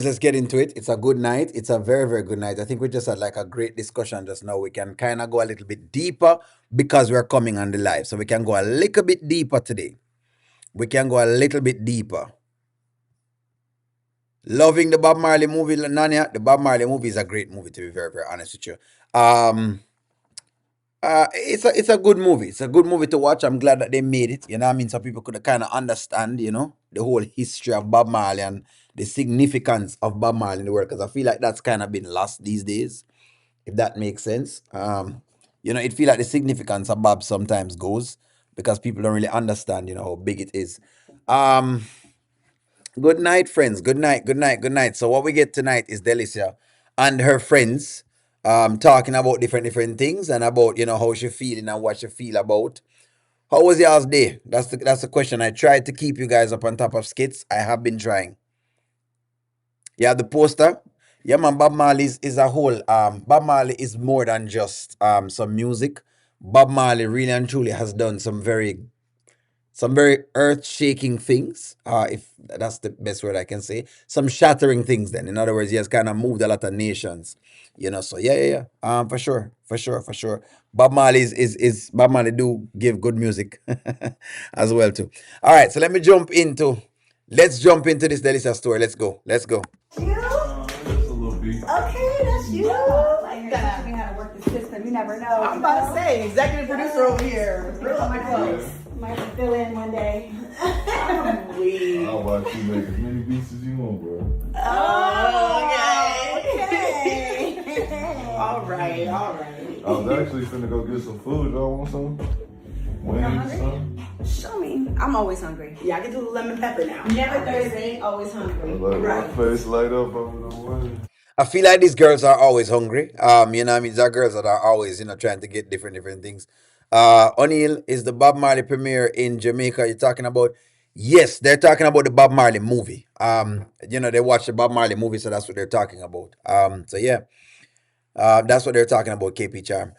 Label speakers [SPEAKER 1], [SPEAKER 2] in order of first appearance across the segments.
[SPEAKER 1] Let's get into it. It's a good night. It's a very, very good night. I think we just had like a great discussion just now. We can kind of go a little bit deeper because we're coming on the live. So we can go a little bit deeper today. We can go a little bit deeper. Loving the Bob Marley movie, Nanya. The Bob Marley movie is a great movie, to be very, very honest with you. Um, it's a good movie. It's a good movie to watch. I'm glad that they made it. You know what I mean? So people could kind of understand, the whole history of Bob Marley and the significance of Bob Marley in the world. Because I feel like that's kind of been lost these days, if that makes sense. It feel like the significance of Bob sometimes goes because people don't really understand, how big it is. Um, Good night, friends. Good night. Good night. Good night. So what we get tonight is Delicia and her friends talking about different things and about how she feeling and what she feel about. How was y'all's day? That's the question. I tried to keep you guys up on top of skits. I have been trying. Yeah, the poster. Yeah, man. Bob Marley is a whole. Bob Marley is more than just some music. Bob Marley really and truly has done some very earth-shaking things, if that's the best word I can say. Some shattering things. Then, in other words, he has kind of moved a lot of nations. So yeah, yeah, yeah. For sure, for sure, for sure. Bob Marley is Bob Marley do give good music as well too. All right, so let's jump into this Delicia story. Let's go. Let's go.
[SPEAKER 2] You?
[SPEAKER 3] Just a little bit.
[SPEAKER 2] Okay, that's you. Like that. Teaching me how to work the system. You never know.
[SPEAKER 4] I'm about to say, executive producer over here.
[SPEAKER 2] Real on my clothes. Might fill in one day.
[SPEAKER 3] I'll watch you make as many beats as you want, bro.
[SPEAKER 2] Oh, okay.
[SPEAKER 4] All right.
[SPEAKER 3] I was actually finna go get some food. Y'all want some? Wings, something?
[SPEAKER 4] Show me. I'm always hungry. Yeah, I can do the lemon pepper now.
[SPEAKER 2] Never thirsty, always hungry.
[SPEAKER 3] Like my face light up over the way.
[SPEAKER 1] I feel like these girls are always hungry. These are girls that are always, trying to get different things. O'Neill, is the Bob Marley premiere in Jamaica you're talking about? Yes, they're talking about the Bob Marley movie. They watched the Bob Marley movie, so that's what they're talking about. So yeah, that's what they're talking about, KP Charm.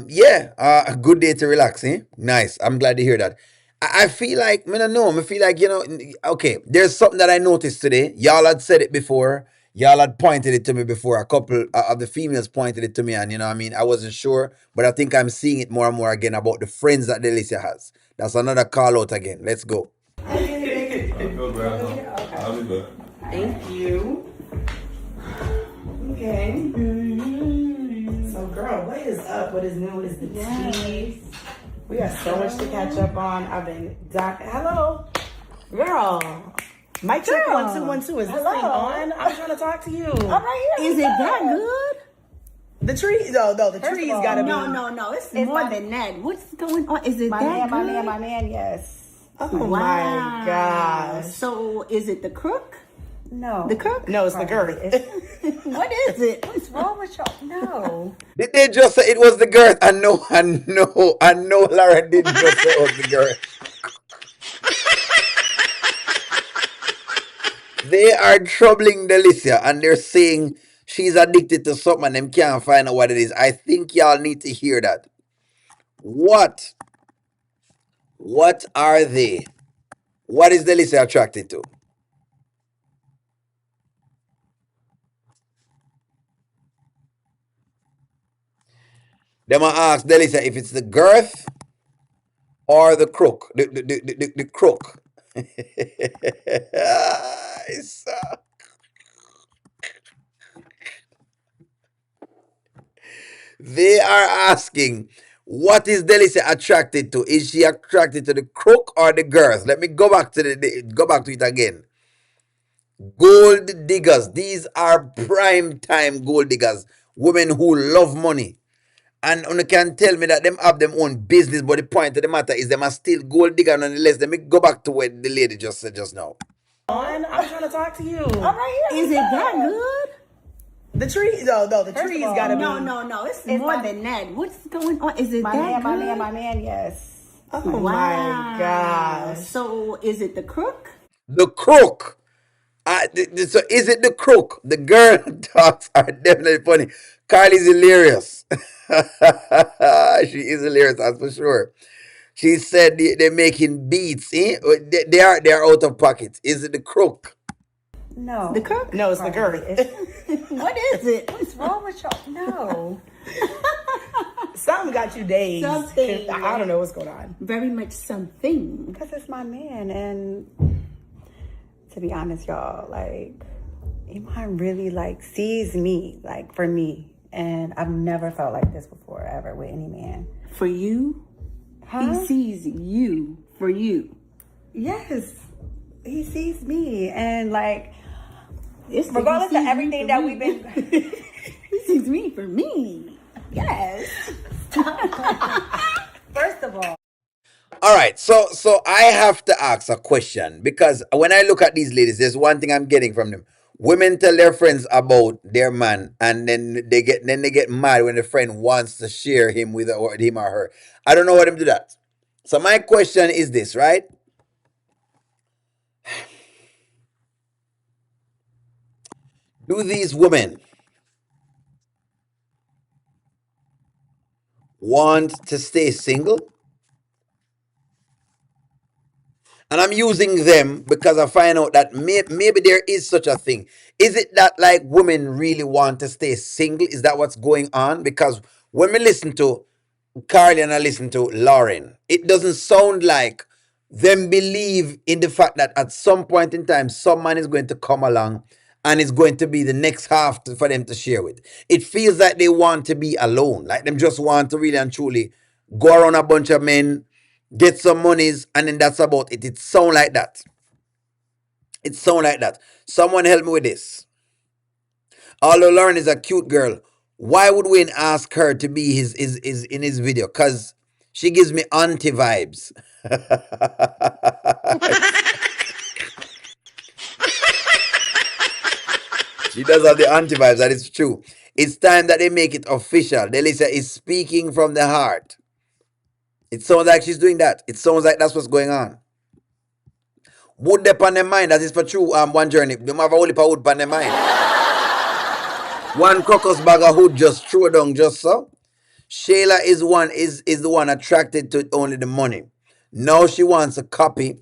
[SPEAKER 1] Yeah, a good day to relax, eh? Nice. I'm glad to hear that. I feel like, I don't know, I feel like, okay, there's something that I noticed today. Y'all had said it before. Y'all had pointed it to me before. A couple of the females pointed it to me, and I wasn't sure, but I think I'm seeing it more and more again about the friends that Delicia has. That's another call out again. Let's go.
[SPEAKER 3] I'll go grab some. I'll be back.
[SPEAKER 4] Thank you. Okay. So, girl, what is up? What is new? What is the tea? We got so much to catch up on. I've been hello, girl. Mic check 1 2 1 2. Is this thing on? I'm trying to talk to you.
[SPEAKER 2] I'm right here.
[SPEAKER 4] Is it that good? The tree, no, the tree's gotta be.
[SPEAKER 2] No. It's more than that. What's going on? Is it
[SPEAKER 4] My
[SPEAKER 2] that
[SPEAKER 4] man,
[SPEAKER 2] good?
[SPEAKER 4] my man, yes. Oh
[SPEAKER 2] Wow.
[SPEAKER 4] my gosh.
[SPEAKER 2] So is it the crook?
[SPEAKER 4] No.
[SPEAKER 2] The crook?
[SPEAKER 4] No, it's the girth.
[SPEAKER 2] What is it? What's wrong with y'all? No.
[SPEAKER 1] Did they just say it was the girth? I know, Lara didn't just say it was the girth. They are troubling Delicia and they're saying she's addicted to something and them can't find out what it is. I think y'all need to hear that. What are they? What is Delicia attracted to? They might ask Delicia if it's the girth or the crook. The crook. It's, they are asking, what is Delicia attracted to? Is she attracted to the crook or the girth? Let me go back to it again. Gold diggers. These are prime time gold diggers. Women who love money. And you can tell me that them have them own business, but the point of the matter is them are still gold digger nonetheless. Let me go back to what the lady just said just now.
[SPEAKER 4] I'm trying to talk to you.
[SPEAKER 2] I'm right here. Is it that good?
[SPEAKER 4] The tree, the tree's gotta be.
[SPEAKER 2] No. It's more than that. What's going on? Is it
[SPEAKER 4] My
[SPEAKER 2] that
[SPEAKER 4] man,
[SPEAKER 2] good?
[SPEAKER 4] my man, yes. Oh
[SPEAKER 2] Wow.
[SPEAKER 4] my gosh.
[SPEAKER 2] So is it the crook?
[SPEAKER 1] The crook. So is it the crook? The girl talks are definitely funny. Carly's hilarious. She is hilarious, that's for sure. She said they're making beats. Eh? They are out of pocket. Is it the crook?
[SPEAKER 2] No.
[SPEAKER 4] The cook? No, it's the girth. What is it?
[SPEAKER 2] What's wrong with y'all? No.
[SPEAKER 4] Something got you dazed.
[SPEAKER 2] Something.
[SPEAKER 4] I don't know what's going on.
[SPEAKER 2] Very much something.
[SPEAKER 5] Because it's my man, and to be honest, y'all, like, Iman really, like, sees me, like, for me. And I've never felt like this before, ever, with any man.
[SPEAKER 2] For you?
[SPEAKER 5] Huh?
[SPEAKER 2] He sees you for you.
[SPEAKER 5] Yes. He sees me. And, like,
[SPEAKER 2] It's
[SPEAKER 5] regardless of everything that we've been...
[SPEAKER 2] He sees me for me. Yes.
[SPEAKER 5] First of all,
[SPEAKER 1] All right, so I have to ask a question because when I look at these ladies, there's one thing I'm getting from them. Women tell their friends about their man, and then they get mad when the friend wants to share him with him or her. I don't know what them do that. So my question is this, right? Do these women want to stay single? And I'm using them because I find out that maybe there is such a thing. Is it that like women really want to stay single? Is that what's going on? Because when we listen to Carly and I listen to Lauren, it doesn't sound like them believe in the fact that at some point in time, some man is going to come along and it's going to be the next half for them to share with. It feels like they want to be alone, like them just want to really and truly go around a bunch of men, get some monies, and then that's about it. It sound like that. It sound like that. Someone help me with this. Although Lauren is a cute girl, why would Wayne ask her to be his in his video? Cause she gives me auntie vibes. She does have the auntie vibes, that is true. It's time that they make it official. Delicia is speaking from the heart. It sounds like she's doing that. It sounds like that's what's going on. Wood up on their mind, that is for true. One journey. They have a whole heap of wood on their mind. One crocus bag of wood just throw down just so. Shayla is the one attracted to only the money. Now she wants a copy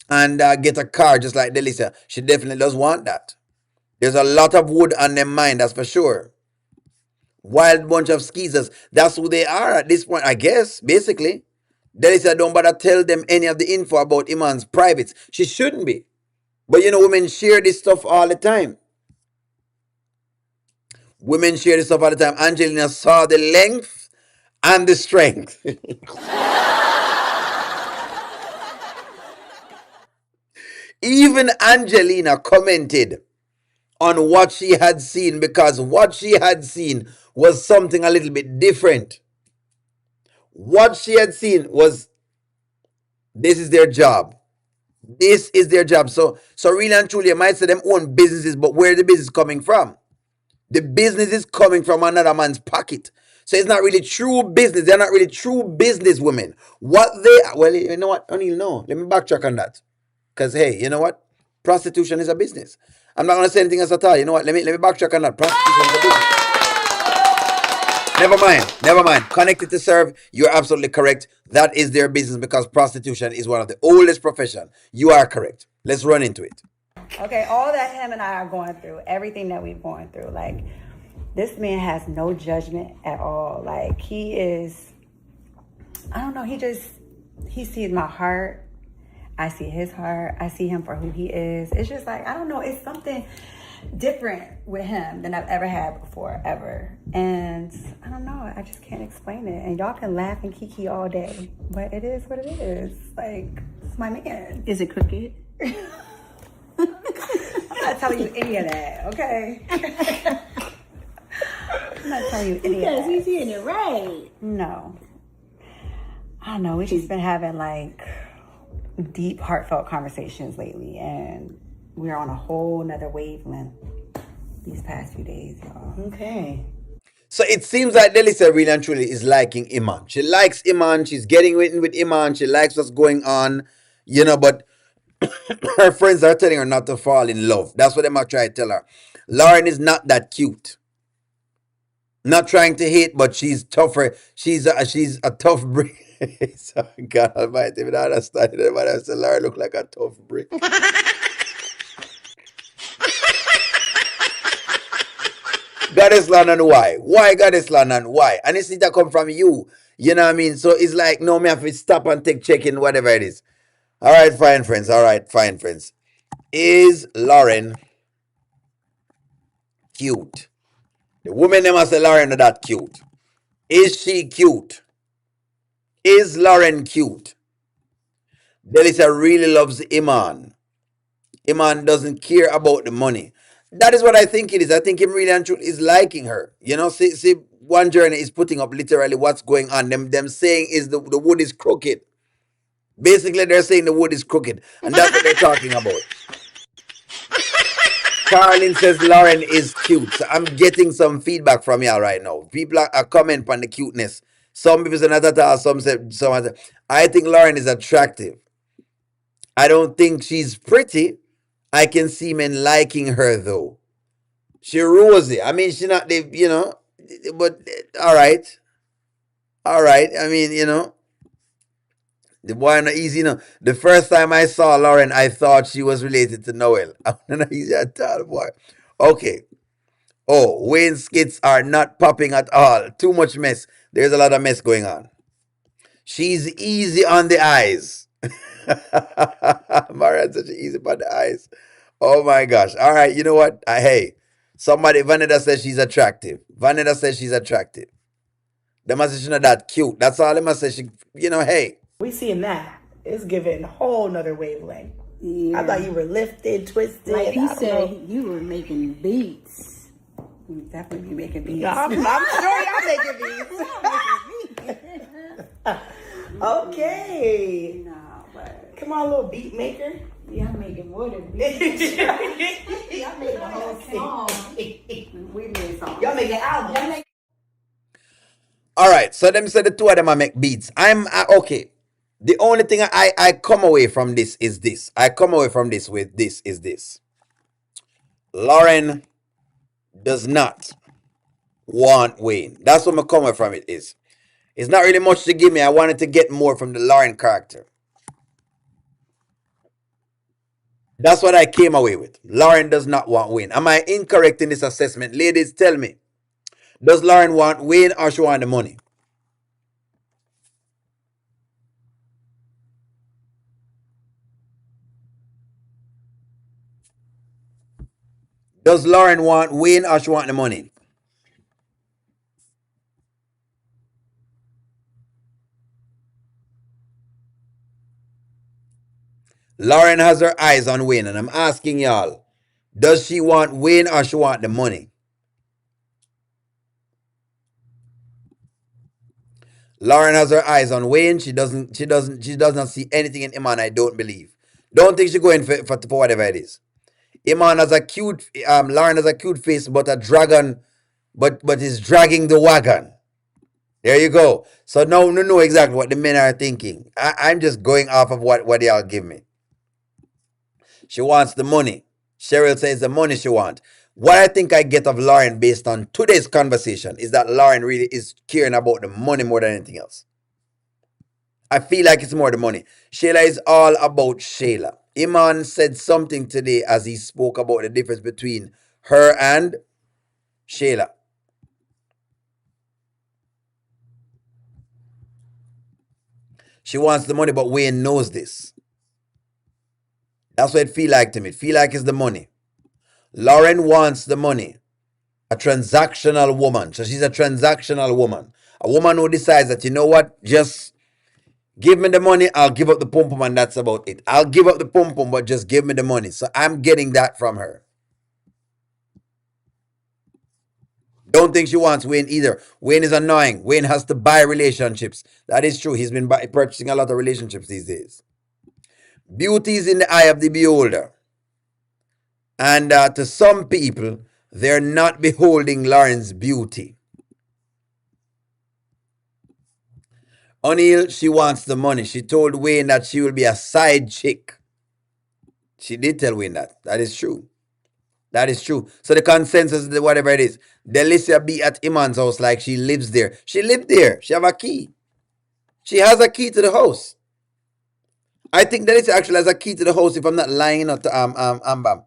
[SPEAKER 1] and get a car just like Delicia. She definitely does want that. There's a lot of wood on their mind, that's for sure. Wild bunch of skeezers. That's who they are at this point, I guess, basically. Delicia don't bother tell them any of the info about Iman's privates. She shouldn't be. But you know, women share this stuff all the time. Women share this stuff all the time. Angelina saw the length and the strength. Even Angelina commented on what she had seen because what she had seen was something a little bit different. What she had seen was this is their job. This is their job. So really and truly, I might say them own businesses, but where the business coming from? The business is coming from another man's pocket. So it's not really true business. They're not really true business women. What they are, well, you know what? O'Neill, no. Let me backtrack on that. Because hey, you know what? Prostitution is a business. I'm not gonna say anything else at all. You know what? Let me backtrack on that. Prostitution is a business. Never mind. Connected to serve, you're absolutely correct. That is their business because prostitution is one of the oldest professions. You are correct. Let's run into it.
[SPEAKER 5] okay, all that him and I are going through, everything that we've gone through, like, this man has no judgment at all. Like, he is, I don't know, he sees my heart. I see his heart. I see him for who he is. It's just like, I don't know, it's something different with him than I've ever had before, ever. And I don't know, I just can't explain it. And y'all can laugh and kiki all day, but it is what it is. Like, it's my man.
[SPEAKER 2] Is it crooked?
[SPEAKER 5] I'm not telling you any of that, okay? I'm not telling you any of that.
[SPEAKER 2] Because he's hitting it right.
[SPEAKER 5] No. I don't know, we've just been having, like, deep, heartfelt conversations lately, and we're on a whole nother wavelength these past few days, y'all.
[SPEAKER 4] Okay.
[SPEAKER 1] So it seems like Delicia really and truly is liking Iman. She likes Iman. She's getting with Iman. She likes what's going on, you know, but her friends are telling her not to fall in love. That's what they might try to tell her. Lauren is not that cute. Not trying to hate, but she's tougher. She's a tough brick. So, God Almighty, I don't understand it. But I said Lauren look like a tough brick. Goddess land and why? Why goddess land and why? And it's need to come from you. You know what I mean? So it's like, no, me have to stop and take checking, whatever it is. All right, fine, friends. All right, fine, friends. Is Lauren cute? The woman name say Lauren not that cute. Is she cute? Is Lauren cute? Delicia really loves Iman. Iman doesn't care about the money. That is what I think it is. I think him really and truly is liking her. You know, see, one journey is putting up literally what's going on. Them saying is the wood is crooked. Basically, they're saying the wood is crooked, and that's what they're talking about. Carlin says Lauren is cute. So I'm getting some feedback from y'all right now. People are commenting on the cuteness. Some people say not at all. Some say some other. I think Lauren is attractive. I don't think she's pretty. I can see men liking her though. She rosy. I mean, she not the but all right, all right. I mean, the boy not easy. The first time I saw Lauren, I thought she was related to Noel. I'm not easy at all, boy. Okay. Oh, Wayne's skits are not popping at all. Too much mess. There's a lot of mess going on. She's easy on the eyes. Marianne's such easy on the eyes. Oh my gosh. All right, you know what? Hey, somebody, Vanessa says she's attractive. Vanessa says she's attractive. The must say she's not that cute. That's all they must say. Hey.
[SPEAKER 4] We seeing that. It's giving a whole nother wavelength.
[SPEAKER 5] Yeah.
[SPEAKER 4] I thought you were lifted, twisted.
[SPEAKER 5] Like he
[SPEAKER 4] I don't
[SPEAKER 5] said,
[SPEAKER 4] know.
[SPEAKER 5] you were making beats. You definitely be making beats.
[SPEAKER 4] I'm sure y'all making beats. Okay.
[SPEAKER 5] No, but
[SPEAKER 4] Come on, little beat maker.
[SPEAKER 5] y'all making more than beats. Y'all making a whole song. We made songs.
[SPEAKER 4] Y'all making albums.
[SPEAKER 1] All right, so them said the two of them I make beats. I'm okay. The only thing I come away from this is this. I come away from this with this is this. Lauren does not want Wayne. That's what my come away from it is. It's not really much to give me. I wanted to get more from the Lauren character. That's what I came away with. Lauren does not want Wayne. Am I incorrect in this assessment? Ladies, tell me. Does Lauren want Wayne or she want the money? Does Lauren want Wayne or she want the money? Lauren has her eyes on Wayne, and I'm asking y'all, does she want Wayne or she want the money? Lauren has her eyes on Wayne. She does not see anything in Iman, I don't believe. Don't think she going for whatever it is. Iman has a cute Lauren has a cute face, but a dragon, but is dragging the wagon. There you go. So now you know exactly what the men are thinking. I'm just going off of what y'all give me. She wants the money. Cheryl says the money she wants. What I think I get of Lauren based on today's conversation is that Lauren really is caring about the money more than anything else. I feel like it's more the money. Shayla is all about Shayla. Iman said something today as he spoke about the difference between her and Shayla. She wants the money, but Wayne knows this. That's what it feel like to me. It feel like it's the money. Lauren wants the money. A transactional woman. So she's a transactional woman. A woman who decides that, you know what, just give me the money, I'll give up the pum pum, and that's about it. I'll give up the pum pum, but just give me the money. So I'm getting that from her. Don't think she wants Wayne either. Wayne is annoying. Wayne has to buy relationships. That is true. He's been purchasing a lot of relationships these days. Beauty is in the eye of the beholder. And to some people, they're not beholding Lauren's beauty. O'Neill, she wants the money. She told Wayne that she will be a side chick. She did tell Wayne that. That is true. That is true. So the consensus is whatever it is. Delicia be at Iman's house like she lives there. She lived there. She have a key. She has a key to the house. I think Delicia actually has a key to the house if I'm not lying, Tam Bam.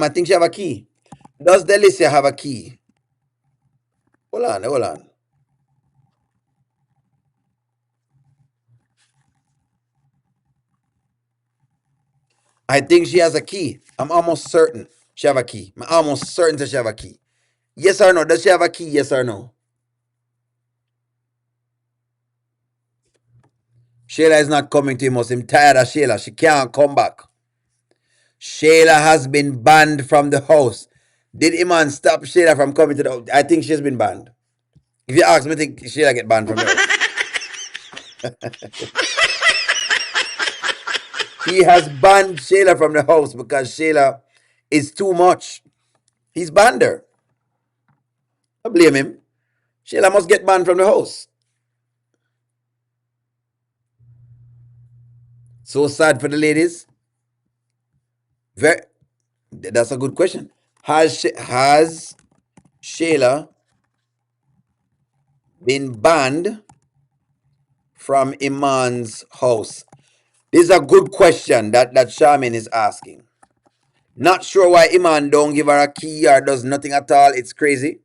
[SPEAKER 1] I think she have a key. Does Delicia have a key? Hold on, hold on. I think she has a key. I'm almost certain she have a key. I'm almost certain that she have a key. Yes or no? Does she have a key? Yes or no? Shayla is not coming to him. I'm tired of Shayla. She can't come back. Shayla has been banned from the house. Did Iman stop Shayla from coming to the house? I think she's been banned. If you ask me, I think Shayla get banned from the house. He has banned Shayla from the house because Shayla is too much. He's banned her. I blame him. Shayla must get banned from the house. So sad for the ladies. That's a good question. Has Shayla been banned from Iman's house? This is a good question that Charmin is asking. Not sure why Iman don't give her a key or does nothing at all. It's crazy.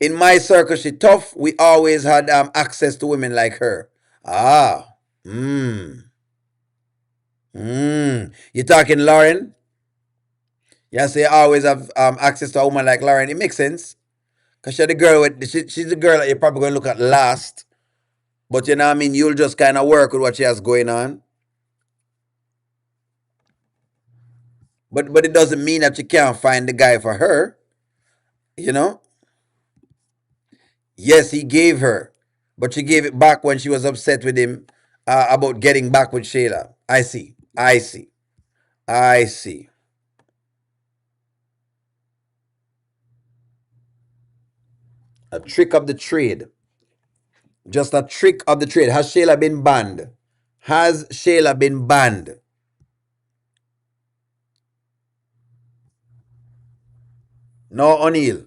[SPEAKER 1] In my circle, she tough. We always had access to women like her. Ah. You talking Lauren? You say you always have access to a woman like Lauren. It makes sense. Because she's the girl she's the girl that you're probably going to look at last. But you know what I mean? You'll just kind of work with what she has going on. But it doesn't mean that you can't find the guy for her. You know? Yes, he gave her. But she gave it back when she was upset with him about getting back with Shayla. I see. I see. I see. A trick of the trade. Just a trick of the trade. Has Shayla been banned? Has Shayla been banned? No, O'Neill.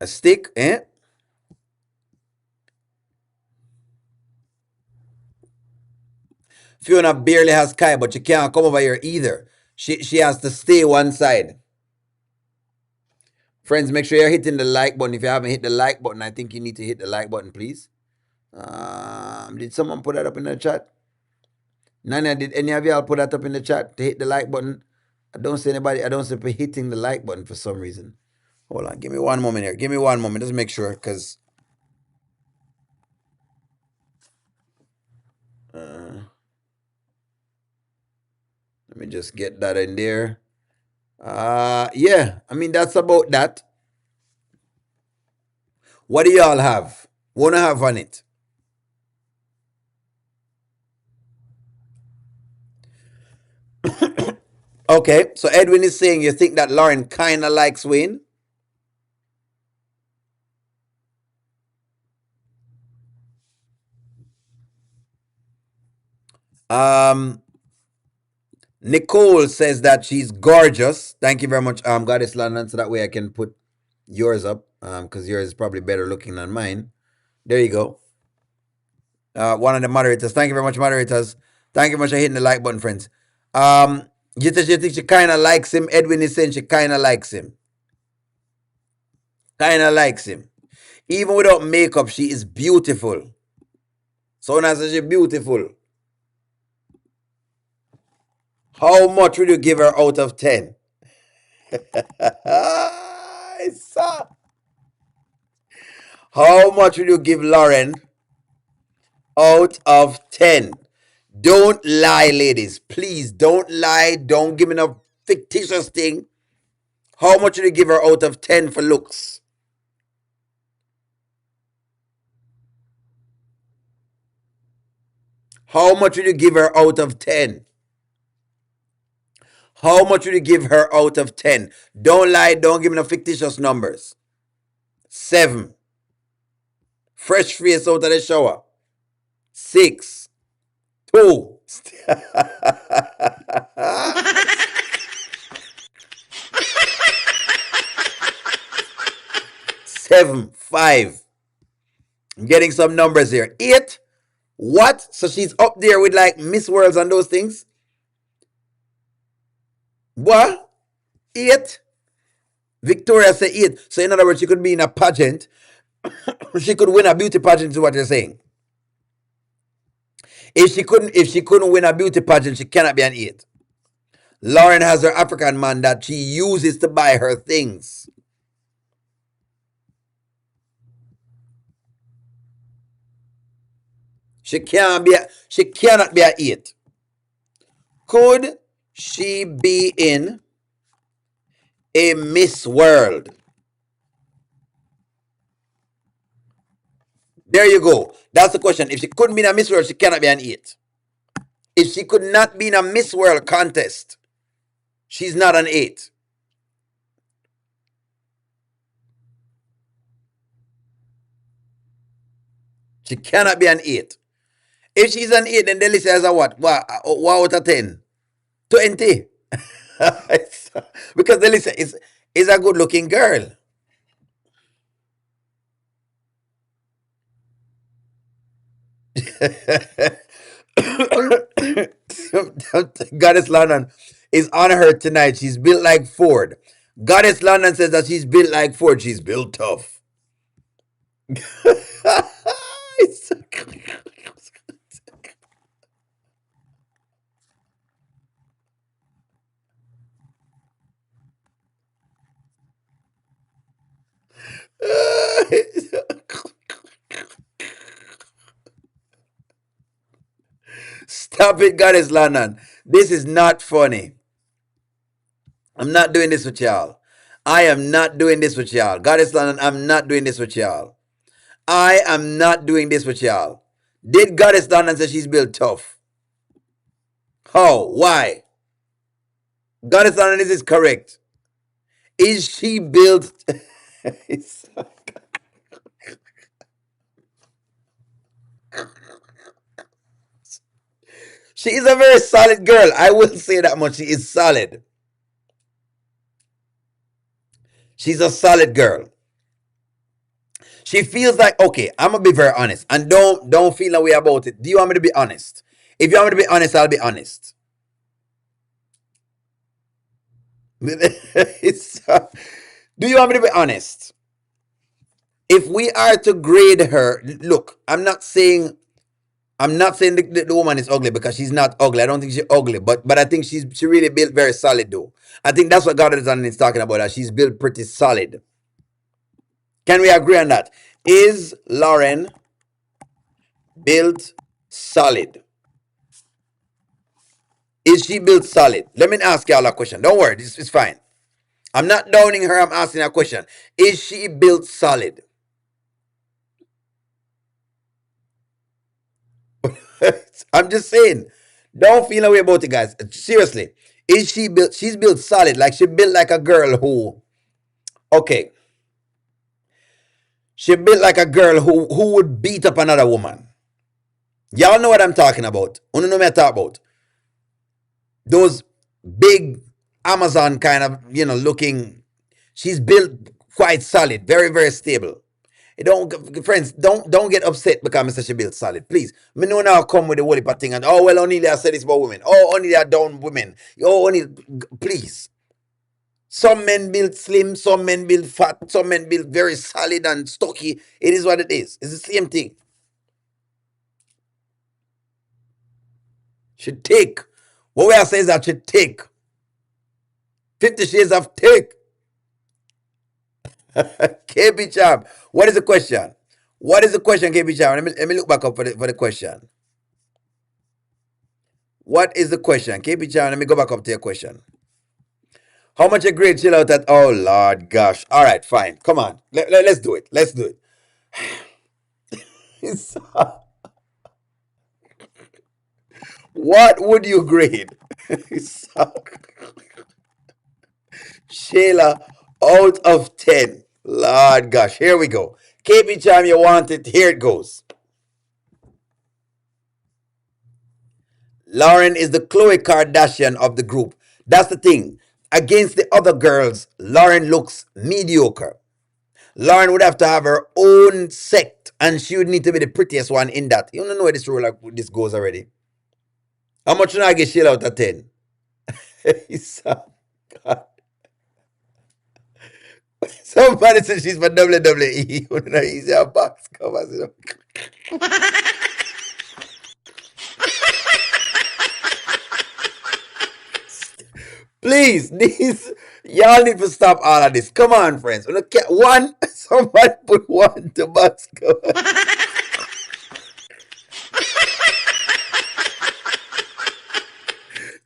[SPEAKER 1] A stick, eh? Fiona barely has Kai, but she can't come over here either. She has to stay one side. Friends, make sure you're hitting the like button. If you haven't hit the like button, I think you need to hit the like button, please. Did someone put that up in the chat? Nana, did any of y'all put that up in the chat to hit the like button? I don't see anybody. I don't see people hitting the like button for some reason. Hold on. Give me one moment here. Give me one moment. Just make sure, because let me just get that in there. Yeah. I mean, that's about that. What do y'all have? Wanna have on it? Okay, so Edwin is saying you think that Lauren kind of likes Wayne? Nicole says that she's gorgeous. Thank you very much, Goddess London, so that way I can put yours up, because yours is probably better looking than mine. There you go. One of the moderators. Thank you very much, moderators. Thank you very much for hitting the like button, friends. You think she kind of likes him? Edwin is saying she kind of likes him. Kind of likes him. Even without makeup, she is beautiful. So now she's beautiful. How much would you give her out of 10? How much would you give Lauren out of 10? Don't lie, ladies. Please don't lie. Don't give me no fictitious thing. How much would you give her out of 10 for looks? How much would you give her out of 10? How much would you give her out of 10? Don't lie. Don't give me no fictitious numbers. 7. Fresh face out of the shower. 6. 2. 7. 5. I'm getting some numbers here. 8. What? So she's up there with like Miss Worlds and those things? What? 8? Victoria said 8. So in other words, she could be in a pageant. She could win a beauty pageant is what you're saying. If she couldn't win a beauty pageant, she cannot be an 8. Lauren has her African man that she uses to buy her things. She cannot be an 8. Could she be in a Miss World? There you go. That's the question. If she couldn't be in a Miss World, she cannot be an 8. If she could not be in a Miss World contest, she's not an 8. She cannot be an 8. If she's an 8, then Delicia has a what? What out of 10? 20. Because Delicia is a good looking girl. Goddess London is on her tonight. She's built like Ford. Goddess London says that she's built like Ford. She's built tough. Stop it, Goddess London. This is not funny. I'm not doing this with y'all. I am not doing this with y'all. Goddess London, I'm not doing this with y'all. I am not doing this with y'all. Did Goddess London say she's built tough? How? Why? Goddess London, is this correct? Is she built? She is a very solid girl. I will say that much. She is solid. She's a solid girl. She feels like, okay, I'm gonna be very honest. And don't feel no way about it. Do you want me to be honest? If you want me to be honest, I'll be honest. Do you want me to be honest? If we are to grade her, look, I'm not saying the woman is ugly because she's not ugly. I don't think she's ugly, but I think she really built very solid though. I think that's what God is talking about. That she's built pretty solid. Can we agree on that? Is Lauren built solid? Is she built solid? Let me ask y'all a question. Don't worry, this is fine. I'm not downing her. I'm asking a question. Is she built solid? I'm just saying. Don't feel away about it, guys. Seriously. Is she built? She's built solid. Like she built like a girl who. Okay. She built like a girl who would beat up another woman. Y'all know what I'm talking about. You know what I'm talking about. Those big Amazon kind of, looking. She's built quite solid. Very, very stable. Friends, don't get upset because Mr. She built solid. Please. Me know now come with the whole thing and only I said this about women. Only they are down women. Please. Some men build slim, some men build fat, some men build very solid and stocky. It is what it is. It's the same thing. Should take. What we are saying is that should take. 50 Shades of Take. KB Cham. What is the question? What is the question, KB Cham? Let me look back up for the question. What is the question? KB Cham, let me go back up to your question. How much a grade chill out at? Oh, Lord gosh. All right, fine. Come on. Let's do it. Let's do it. What would you grade? Shayla, out of 10. Lord gosh. Here we go. KB Cham, you want it. Here it goes. Lauren is the Khloe Kardashian of the group. That's the thing. Against the other girls, Lauren looks mediocre. Lauren would have to have her own sect, and she would need to be the prettiest one in that. You don't know where this rule like this goes already. How much should I get Shayla out of 10? Somebody said she's for WWE. When I use your box covers, you know. Please, these y'all need to stop all of this. Come on, friends. One, somebody put one to box cover.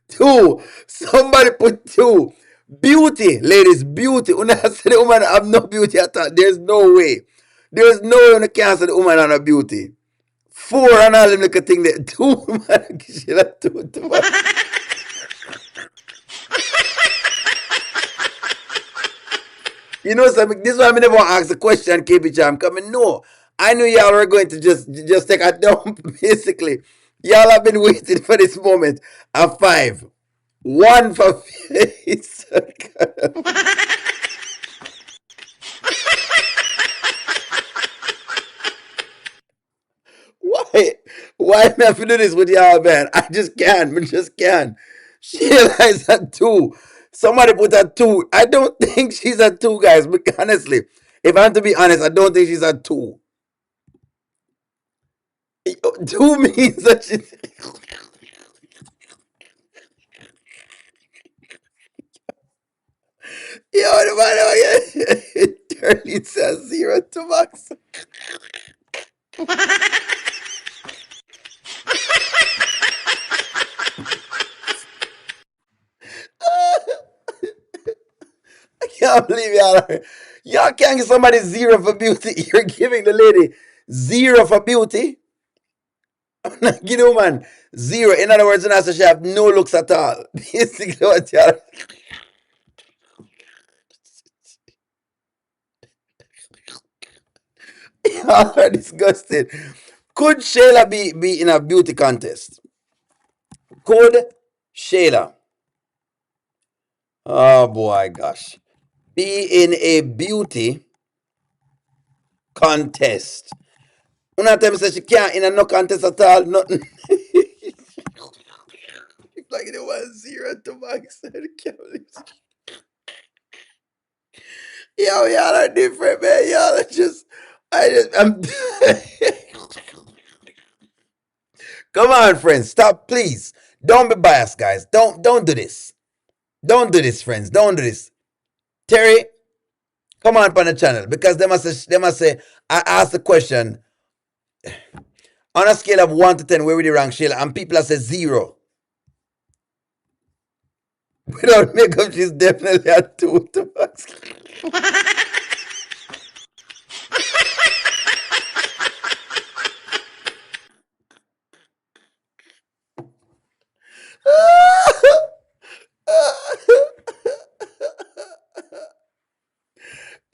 [SPEAKER 1] Two, somebody put two. Beauty, ladies, beauty. When I say the woman have no beauty at all, there's no way. There's no way you can't say the woman have no beauty. Four and all them little thing there. Two, man, she like two to box. You know, so this is why I never ask the question, KB Jam. Coming, no. I knew y'all were going to just take a dump, basically. Y'all have been waiting for this moment. A five. One for face. Why? Why me have to do this with y'all, man? I just can't. I just can't. Sheila is a two. Somebody put a two. I don't think she's a two, guys. But honestly, if I'm to be honest, I don't think she's a two. Two means that she's. Yo, the man, it turns says zero to max. I can't believe y'all can't give somebody zero for beauty. You're giving the lady zero for beauty. I'm not giving the woman zero. In other words, she have no looks at all. Basically, what y'all are disgusted. Could Shayla be in a beauty contest? Could Shayla, oh boy, gosh, be in a beauty contest? Una tell me say she can't in a no contest at all. Nothing. Like it was zero to max. I can't believe it. Yo, y'all are different, man. Y'all are just. I'm. Come on, friends. Stop, please. Don't be biased, guys. Don't do this. Don't do this, friends. Don't do this. Terry, come on the channel because they must say I asked the question on a scale of 1 to 10, where would you rank Shayla? And people have said zero. Without makeup, she's definitely a two to max.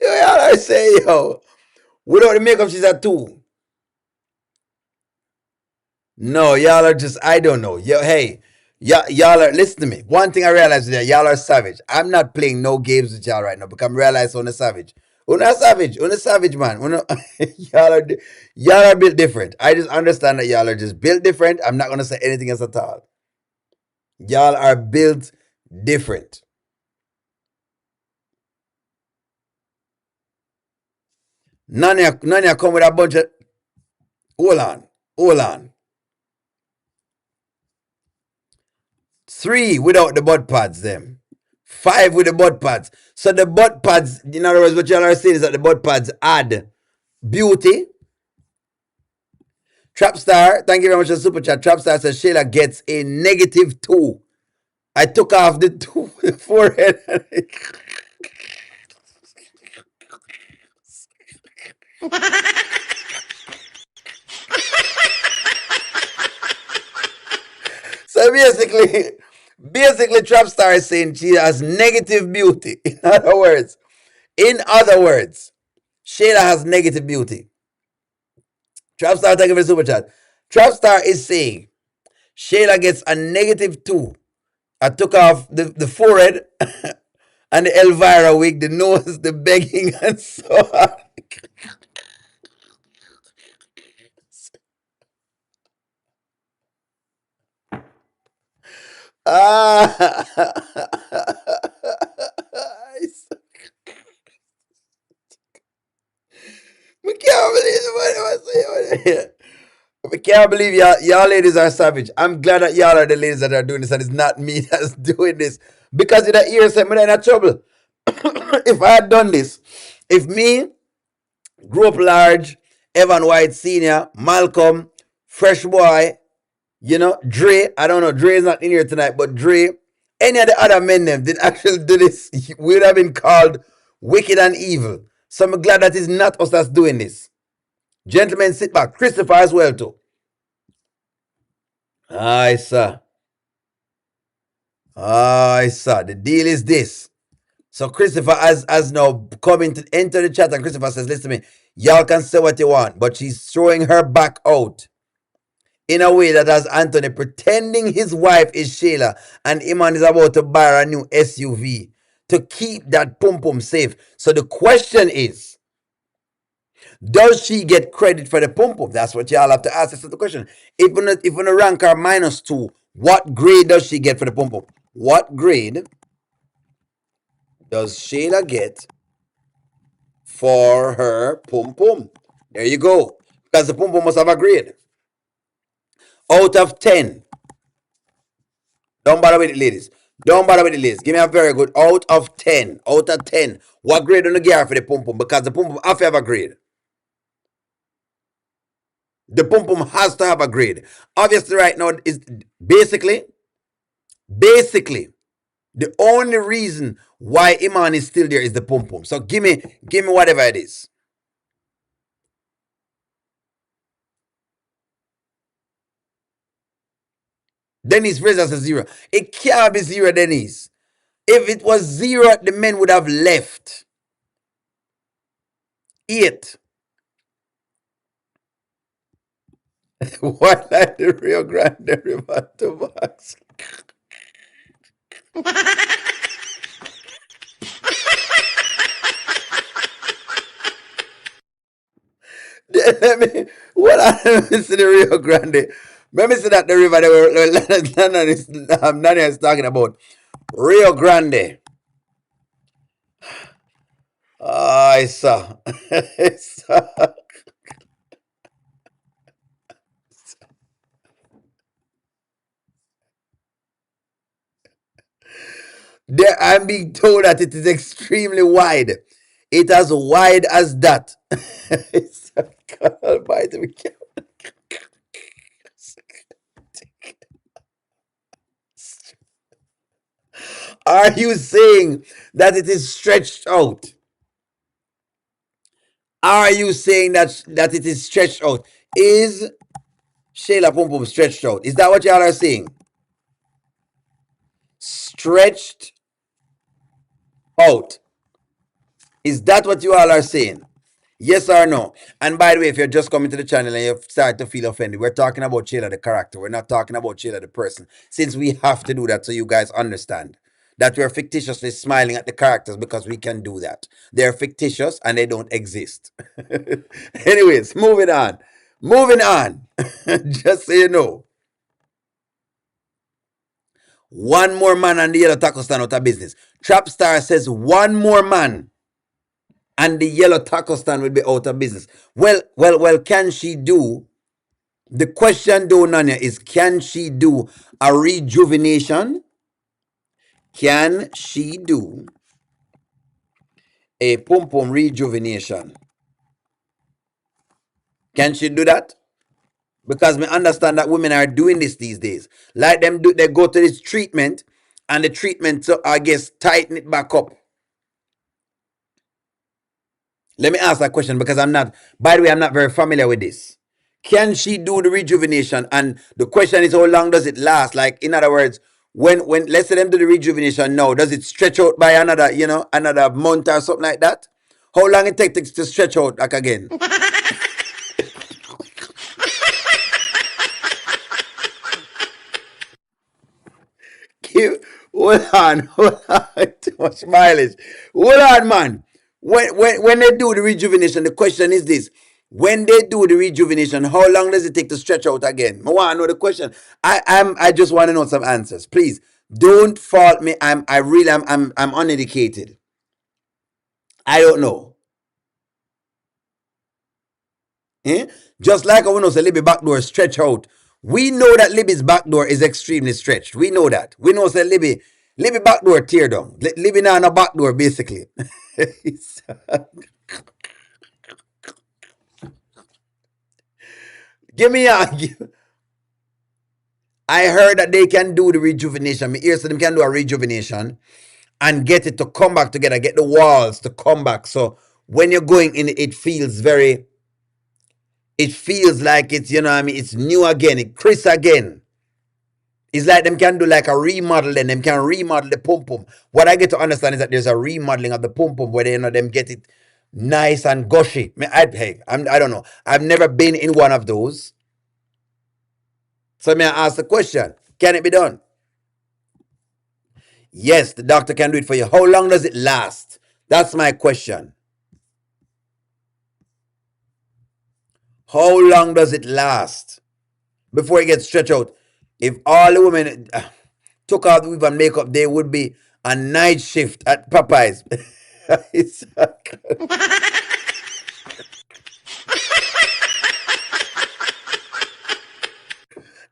[SPEAKER 1] Yo, y'all are saying, yo, without the makeup, she's a two. No, y'all are just, I don't know. Yo, hey, y'all are, listen to me. One thing I realized is that y'all are savage. I'm not playing no games with y'all right now because I'm realized on the savage. On a savage, man. Y'all are, y'all are built different. I just understand that y'all are just built different. I'm not gonna say anything else at all. Y'all are built different. None of you come with a bunch of, hold on. Three without the butt pads, them. Five with the butt pads. So the butt pads, in other words, what y'all are saying is that the butt pads add beauty. Trapstar, thank you very much for the super chat. Trapstar says Shayla gets a -2. I took off the two forehead. So basically, Trapstar is saying she has negative beauty. In other words, Shayla has negative beauty. Trapstar, thank you for the super chat. Trapstar is saying Shayla gets a -2. I took off the forehead and the Elvira wig, the nose, the begging, and so on. Ah. can't believe y'all ladies are savage. I'm glad that y'all are the ladies that are doing this and it's not me that's doing this. Because in the ear said me in trouble. If I had done this, if me, grew up large, Evan White Sr., Malcolm, Fresh Boy, Dre, I don't know, Dre is not in here tonight, but Dre, any of the other men them did actually do this, we would have been called wicked and evil. So I'm glad that it's not us that's doing this. Gentlemen, sit back. Christopher as well too. Aye, sir. Aye, sir. The deal is this. So Christopher has now come into enter the chat and Christopher says, listen to me, y'all can say what you want, but she's throwing her back out in a way that has Anthony pretending his wife is Shayla and Iman is about to buy her a new SUV to keep that pum pum safe. So the question is, does she get credit for the pum pum? That's what y'all have to ask. That's the question. If we rank her -2, what grade does she get for the pum pum? What grade does Shayla get for her pum pum? There you go. Because the pum pum must have a grade. Out of 10. Don't bother with it, ladies. Don't bother with it, ladies. Give me a very good out of 10. Out of 10. What grade do you give for the pum pum? Because the pum pum have to have a grade. The pum pum has to have a grade. Obviously, right now is basically, the only reason why Iman is still there is the pum pum. So give me whatever it is. Denise Fraser says 0. It can't be 0, Denise. If it was 0, the men would have left. 8. What like the Rio Grande River to Box? Let me let me see the Rio Grande. Let me see that the river that Nania is talking about. Rio Grande. I saw. I'm being told that it is extremely wide. It as wide as that. It's Almighty. Are you saying that it is stretched out? Are you saying that it is stretched out? Is Shayla Pum Pum stretched out? Is that what y'all are saying? Stretched out. Is that what you all are saying? Yes or no? And by the way, if you're just coming to the channel and you start to feel offended, we're talking about Shayla the character. We're not talking about Shayla the person. Since we have to do that so you guys understand that we're fictitiously smiling at the characters because we can do that. They're fictitious and they don't exist. Anyways, moving on. Moving on. Just so you know. One more man and the yellow taco stand out of business. Trapstar says one more man and the yellow taco stand will be out of business. Well, can she do? The question though, Nanya, is can she do a rejuvenation? Can she do a pum pum rejuvenation? Can she do that? Because we understand that women are doing this these days. Like them do, they go to this treatment, and the treatment, so I guess, tighten it back up. Let me ask that question because I'm not, by the way, I'm not very familiar with this. Can she do the rejuvenation? And the question is, how long does it last? Like, in other words, when let's say them do the rejuvenation now, does it stretch out by another month or something like that? How long it takes to stretch out like again? Hold on, too much mileage. Hold on, man. When they do the rejuvenation, the question is this: when they do the rejuvenation, how long does it take to stretch out again? I want to know the question. I just want to know some answers. Please don't fault me. I'm uneducated. I don't know. Eh? Just like I know say Libby backdoor stretch out. We know that Libby's backdoor is extremely stretched. We know that. We know say Libby backdoor tear down. Libby now on a backdoor basically. Give me a. I heard that they can do the rejuvenation. Me hear so them can do a rejuvenation and get it to come back together, get the walls to come back. So when you're going in, it feels like it's, you know what I mean, it's new again, it crisp again. It's like them can do like a remodel, and them can remodel the pum pum. What I get to understand is that there's a remodeling of the pum pum where they, you know, them get it nice and gushy. I don't know. I've never been in one of those. So may I ask the question, can it be done? Yes, the doctor can do it for you. How long does it last? That's my question. How long does it last before it gets stretched out? If all the women took out the weave and makeup, there would be a night shift at Popeyes. It's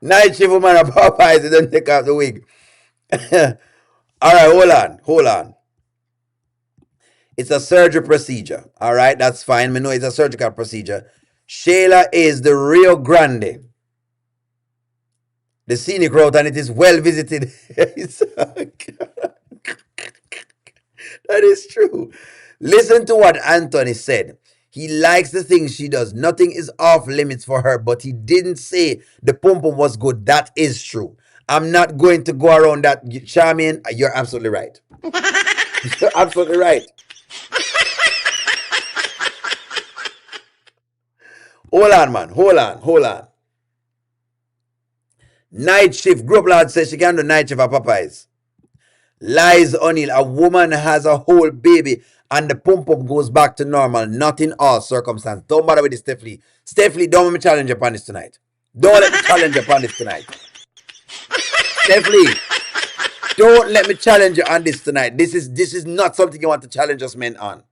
[SPEAKER 1] night shift woman at Popeyes, they don't take out the wig. All right, hold on. It's a surgery procedure. All right, that's fine. We know it's a surgical procedure. Shayla is the Rio Grande, the scenic route, and it is well visited. That is true. Listen to what Anthony said. He likes the things she does. Nothing is off limits for her, but he didn't say the pum pum was good. That is true. I'm not going to go around that. Charmian, you're absolutely right. You're absolutely right. Hold on, man. Hold on. Night shift. Group lad says she can do night shift at Popeyes. Lies O'Neill. A woman has a whole baby and the pum pum goes back to normal. Not in all circumstances. Don't bother with this, Stephanie. Stephanie, don't let me challenge upon this tonight. Don't let me challenge upon this tonight. Stephanie, don't let me challenge you on this tonight. This is not something you want to challenge us men on.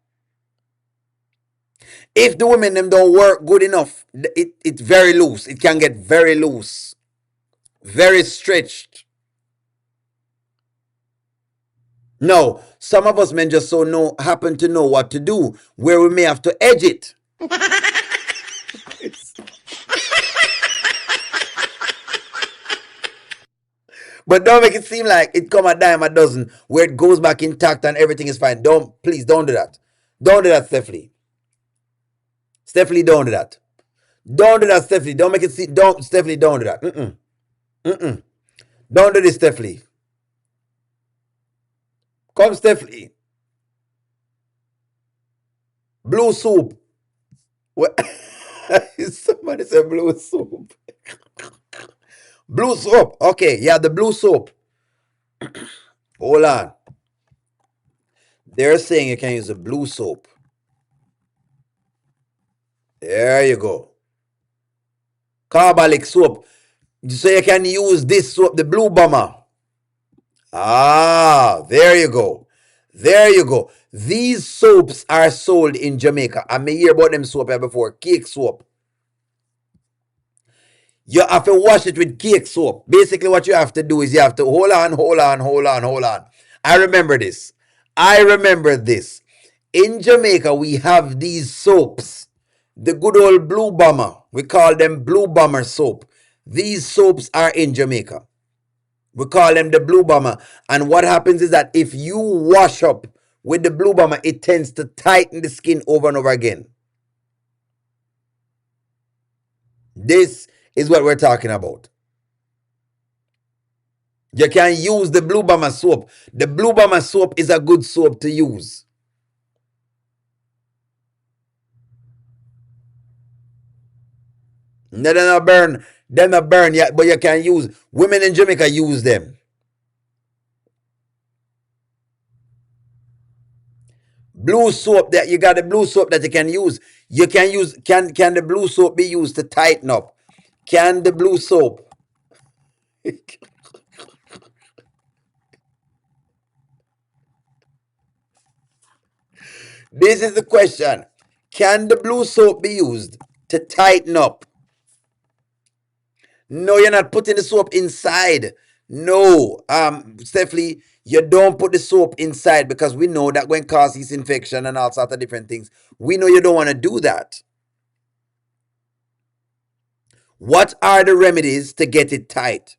[SPEAKER 1] If the women them don't work good enough, it's very loose. It can get very loose, very stretched. No, some of us men just happen to know what to do, where we may have to edge it. But don't make it seem like it come a dime a dozen, where it goes back intact and everything is fine. Please don't do that. Don't do that, Stephanie. Stephanie, don't do that. Don't do that, Stephanie. Don't make it seem. Don't, Stephanie. Don't do that. Don't do this, Stephanie. Come, Stephanie. Blue soup. What? Somebody said blue soup. Blue soap. Okay, yeah, the blue soap. Hold on. They're saying you can use the blue soap. There you go. Carbolic soap. So you can use this soap, the Blue Bomber. Ah, there you go. There you go. These soaps are sold in Jamaica. I may hear about them soap here before. Cake soap. You have to wash it with cake soap. Basically, what you have to do is you have to hold on. I remember this. I remember this. In Jamaica, we have these soaps. The good old Blue Bomber. We call them Blue Bomber soap. These soaps are in Jamaica. We call them the Blue Bomber. And what happens is that if you wash up with the Blue Bomber, it tends to tighten the skin over and over again. This is what we're talking about. You can use the Blue Bomber soap. The Blue Bomber soap is a good soap to use. No, they're not burn. They're not burn yet, but you can use. Women in Jamaica use them. Blue soap, that you got the blue soap that you can use. You can use. Can the blue soap be used to tighten up? Can the blue soap? This is the question. Can the blue soap be used to tighten up. No, you're not putting the soap inside. No, Stephanie, you don't put the soap inside because we know that going to cause yeast infection and all sorts of different things. We know you don't want to do that. What are the remedies to get it tight?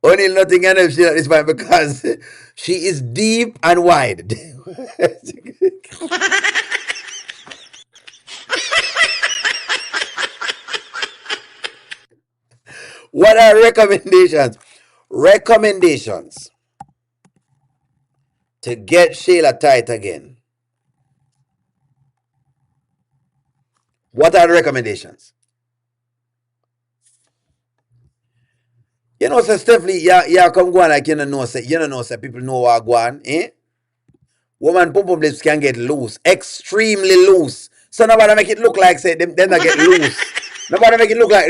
[SPEAKER 1] Only nothing can help Sheila at this point because she is deep and wide. What are recommendations? Recommendations to get Shayla tight again. What are the recommendations? You know, say Stephanie, yeah, come go on like you know, say people know what go on, eh? Woman pum pum lips can get loose, extremely loose. So nobody make it look like say them not get loose. Nobody make it look like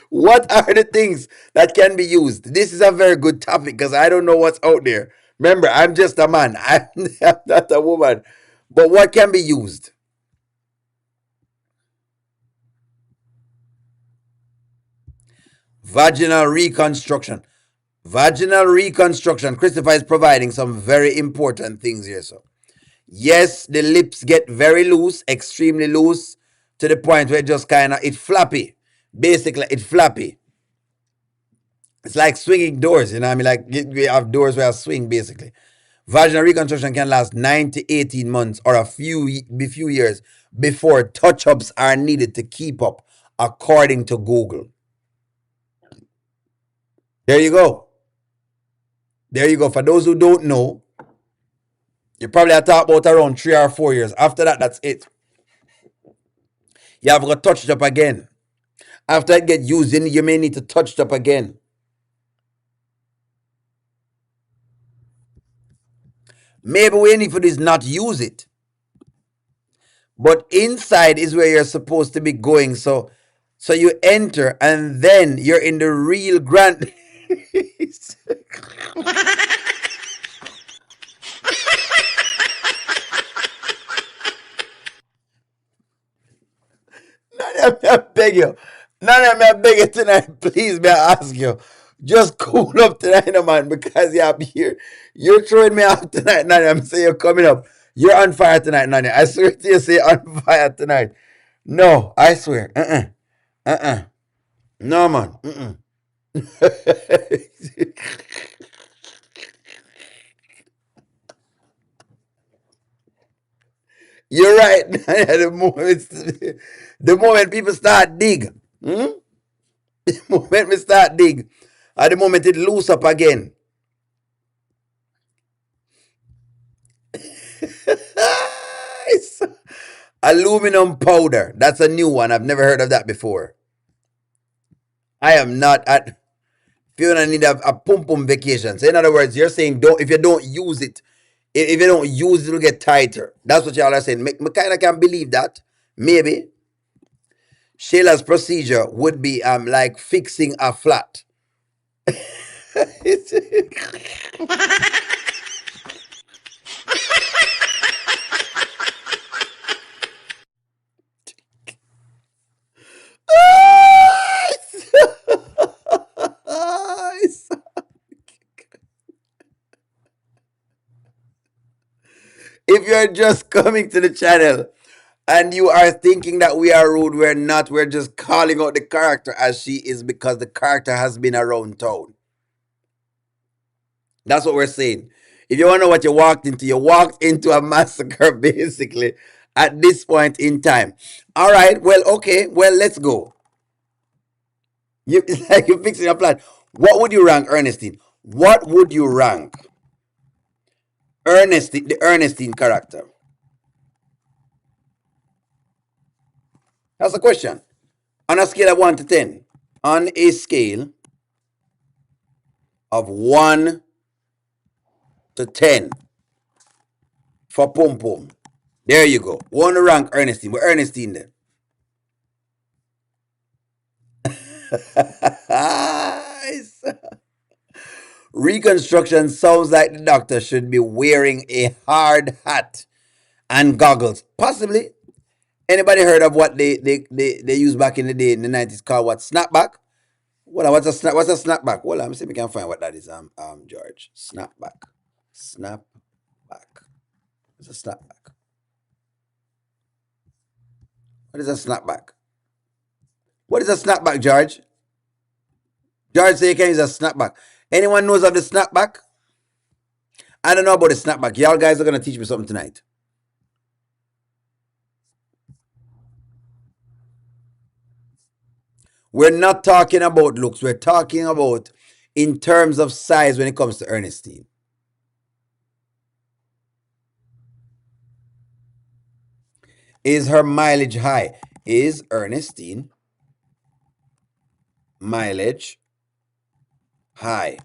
[SPEAKER 1] what are the things that can be used? This is a very good topic because I don't know what's out there. Remember, I'm just a man. I'm not a woman. But what can be used? Vaginal reconstruction. Vaginal reconstruction. Christopher is providing some very important things here. So, yes, the lips get very loose, extremely loose, to the point where it just kind of it flappy. Basically, it flappy. It's like swinging doors, you know what I mean? Like we have doors where I swing basically. Vaginal reconstruction can last 9 to 18 months or a few years before touch-ups are needed to keep up, according to Google. There you go. There you go. For those who don't know, you probably have talked about around 3 or 4 years. After that, that's it. You have to touch it up again. After it get used, you may need to touch it up again. Maybe we need for this not use it. But inside is where you're supposed to be going. So you enter and then you're in the real grand. None of me, I beg you. None of me, I beg you tonight. Please, may I ask you. Just cool up tonight, no, man, because you're here. You're throwing me off tonight, Nani. I'm saying you're coming up. You're on fire tonight, Nani. I swear to you, say you're on fire tonight. No, I swear. No, man. You're right. The moment people start dig, the moment we start dig, at the moment it loose up again. It's aluminum powder. That's a new one. I've never heard of that before. I am not at. If you need a pum pum vacation, so in other words, you're saying don't if you don't use it, if you don't use it, it'll get tighter. That's what y'all are saying. Me kind of can believe that. Maybe Shayla's procedure would be like fixing a flat. If you're just coming to the channel and you are thinking that we are rude, we're not. We're just calling out the character as she is because the character has been around town. That's what we're saying. If you want to know what you walked into a massacre basically at this point in time. All right, well, okay, well, let's go. It's like you're fixing a plan. What would you rank Ernestine? What would you rank Ernestine, the Ernestine character? That's the question. On a scale of 1 to 10. On a scale of 1 to 10 for Pum Pum. There you go. Want to rank Ernestine. We're Ernestine then. Reconstruction sounds like the doctor should be wearing a hard hat and goggles. Possibly. Anybody heard of what they used back in the day in the 90s called what? Snapback? Well, what's a snapback? Well, I'm see if we can find what that is, George. Snapback. Snapback. What's a snapback? What is a snapback? What is a snapback, George? George say you can use a snapback. Anyone knows of the snapback? I don't know about the snapback. Y'all guys are gonna teach me something tonight. We're not talking about looks. We're talking about in terms of size when it comes to Ernestine. Is her mileage high? Is Ernestine mileage high?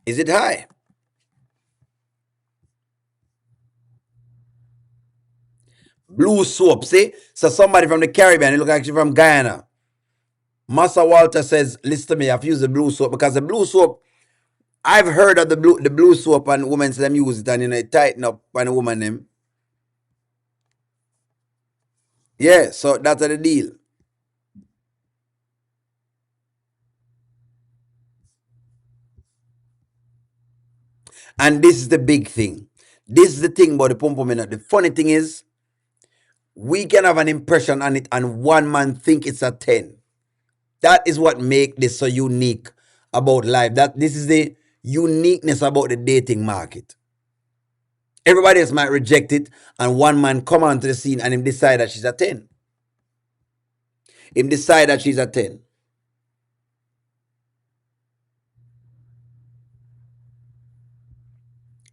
[SPEAKER 1] Is it high? Blue soap, see? So somebody from the Caribbean, you look actually from Guyana. Massa Walter says, listen to me, I've used the blue soap because the blue soap, I've heard of the blue soap and women say them use it and it tighten up on the woman them. Yeah, so that's the deal. And this is the big thing. This is the thing about the pom pom. The funny thing is, we can have an impression on it and one man think it's a 10. That is what makes this so unique about life. This is the uniqueness about the dating market. Everybody else might reject it, and one man come onto the scene and him decide that she's a 10. Him decide that she's a 10.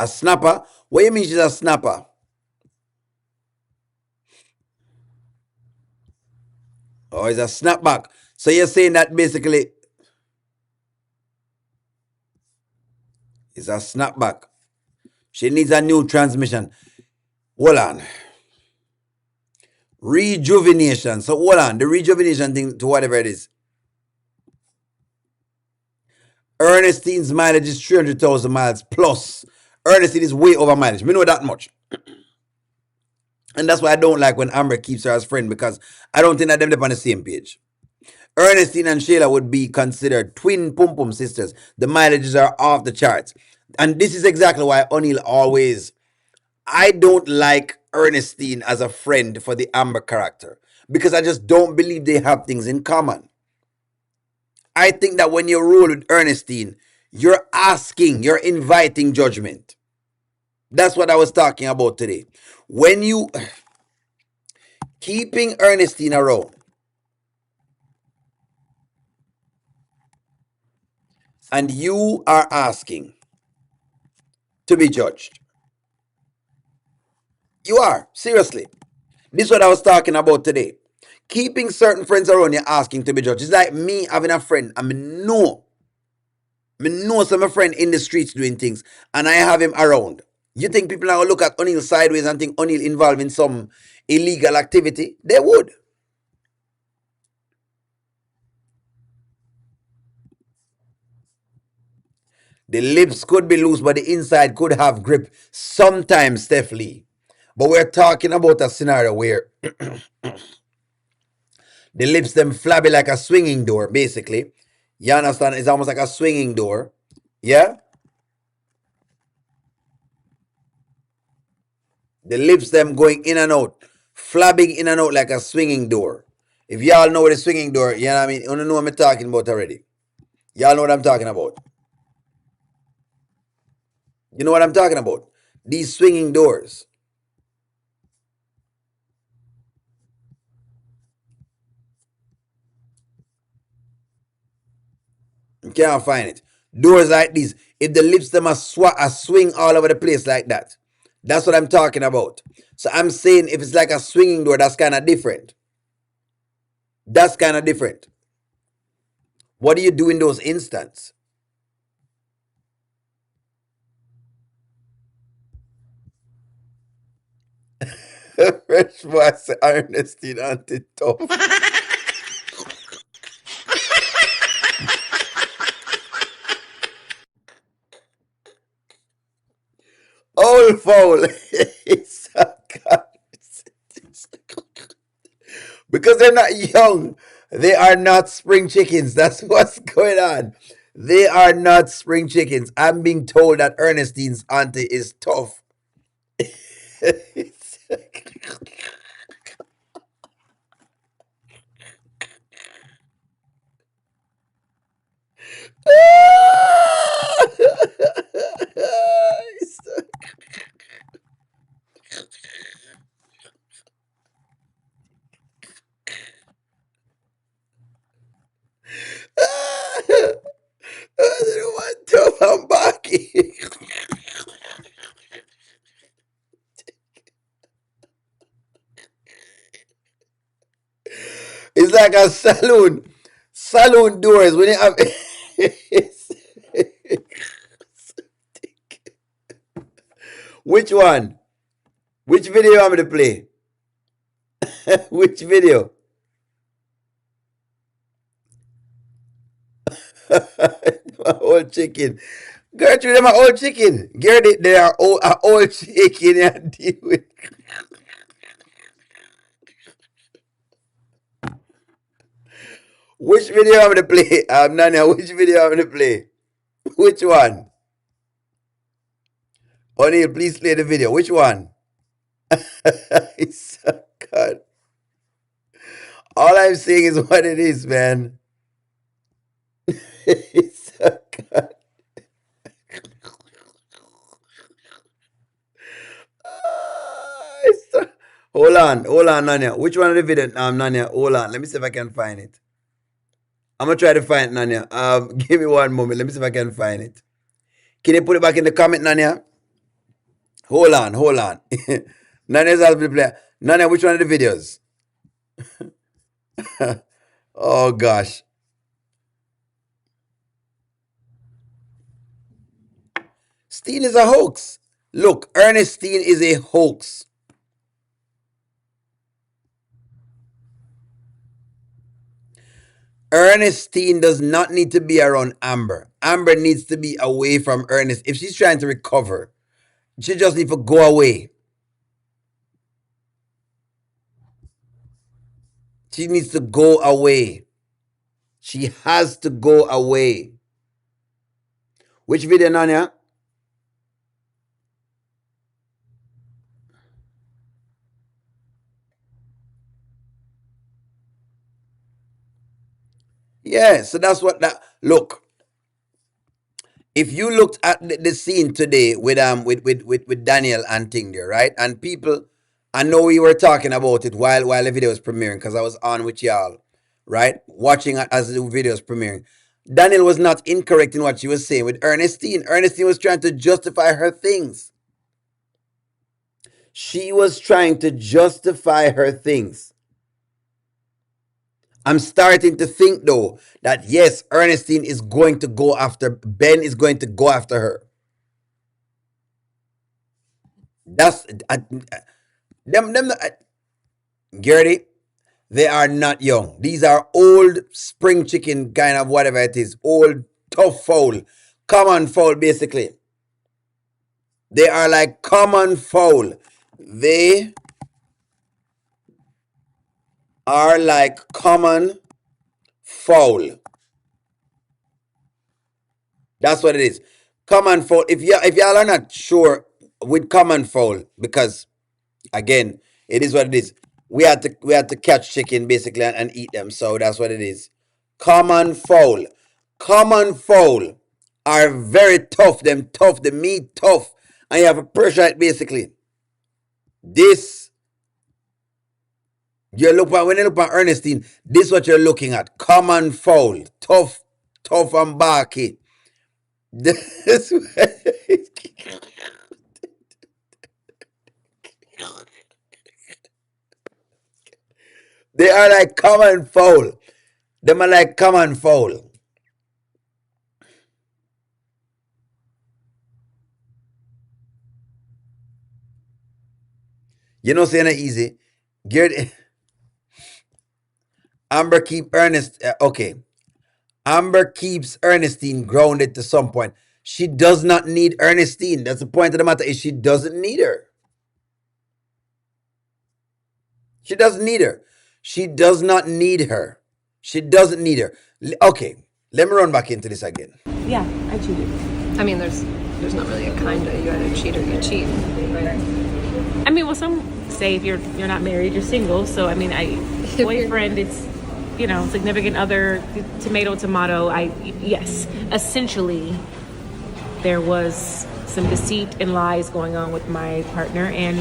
[SPEAKER 1] A snapper? What do you mean she's a snapper? Oh, it's a snapback. So you're saying that basically it's a snapback. She needs a new transmission. Hold on. Rejuvenation. So hold on. The rejuvenation thing to whatever it is. Ernestine's mileage is 300,000 miles plus. Ernestine is way over mileage. We know that much. And that's why I don't like when Amber keeps her as friend because I don't think that them on the same page. Ernestine and Shayla would be considered twin pum pum sisters. The mileages are off the charts. And this is exactly why O'Neill always, I don't like Ernestine as a friend for the Amber character because I just don't believe they have things in common. I think that when you roll with Ernestine, you're inviting judgment. That's what I was talking about today. When you keeping Ernestine around and you are asking to be judged. You are, seriously. This is what I was talking about today. Keeping certain friends around you asking to be judged. It's like me having a friend. I know some friend in the streets doing things and I have him around. You think people are going to look at O'Neill sideways and think O'Neill involved in some illegal activity? They would. The lips could be loose, but the inside could have grip. Sometimes, Steph Lee. But we're talking about a scenario where the lips them flabby like a swinging door, basically. You understand? It's almost like a swinging door. Yeah? The lips them going in and out. Flabbing in and out like a swinging door. If y'all know what a swinging door, you know what I mean? You don't know what I'm talking about already. Y'all know what I'm talking about. You know what I'm talking about? These swinging doors. You can't find it. Doors like these. If the lips them are swing all over the place like that. That's what I'm talking about. So I'm saying if it's like a swinging door, that's kind of different. That's kind of different. What do you do in those instances? Fresh boss Ernestine anti tough. Old foul. It's a because they're not young. They are not spring chickens. That's what's going on. They are not spring chickens. I'm being told that Ernestine's auntie is tough. What tough I'm back. It's like a saloon. Saloon doors when you have which one? Which video you want me to play? Which video? My old chicken. Gertrude, them are old chicken. Gertie, they are old chicken and deal with. Which video you want me to play? Nanya, which video you want me to play? Which one? O'Neill, please play the video. Which one? It's so God. All I'm saying is what it is, man. It's so God. Hold on, Nanya. Which one of the video? Nanya, hold on. Let me see if I can find it. I'm gonna try to find it, Nanya. Give me one moment. Let me see if I can find it. Can you put it back in the comment, Nanya? Hold on. Nanya's asked me to play. Nanya, which one of the videos? Oh gosh. Steen is a hoax. Look, Ernestine is a hoax. Ernestine does not need to be around Amber. Amber needs to be away from Ernest. If she's trying to recover, she just needs to go away. She needs to go away. She has to go away. Which video, Nanya? Yeah, so that's what that look. If you looked at the scene today with Daniel and Ting there, right? And people, I know we were talking about it while the video was premiering because I was on with y'all, right? Watching as the video was premiering. Daniel was not incorrect in what she was saying with Ernestine. Ernestine was trying to justify her things. She was trying to justify her things. I'm starting to think though that yes, Ernestine is going to go after Ben is going to go after her. That's them Gertie, they are not young. These are old spring chicken kind of whatever it is. Old tough fowl. Common fowl basically. They are like common fowl. They are like common fowl. That's what it is. Common fowl. If y'all are not sure with common fowl, because again, it is what it is. We had to catch chicken basically and eat them. So that's what it is. Common fowl. Common fowl are very tough. Them tough. The meat tough. And you have a pressure it basically. This you look at when you look at Ernestine, this is what you're looking at. Common fowl. Tough and barky. This they are like common fowl. Them are like common fowl. You know, saying it easy. Get Amber keep Ernest. Okay, Amber keeps Ernestine grounded to some point. She does not need Ernestine. That's the point of the matter. Is she doesn't need her. She doesn't need her. She does not need her. She doesn't need her. Okay, let me run back into this again.
[SPEAKER 4] Yeah, I cheated.
[SPEAKER 6] I mean, there's not really a kind of you either cheat or you cheat, right?
[SPEAKER 4] I mean, well, some say if you're not married, you're single. So I mean, boyfriend, it's significant other, tomato. Yes, essentially, there was some deceit and lies going on with my partner and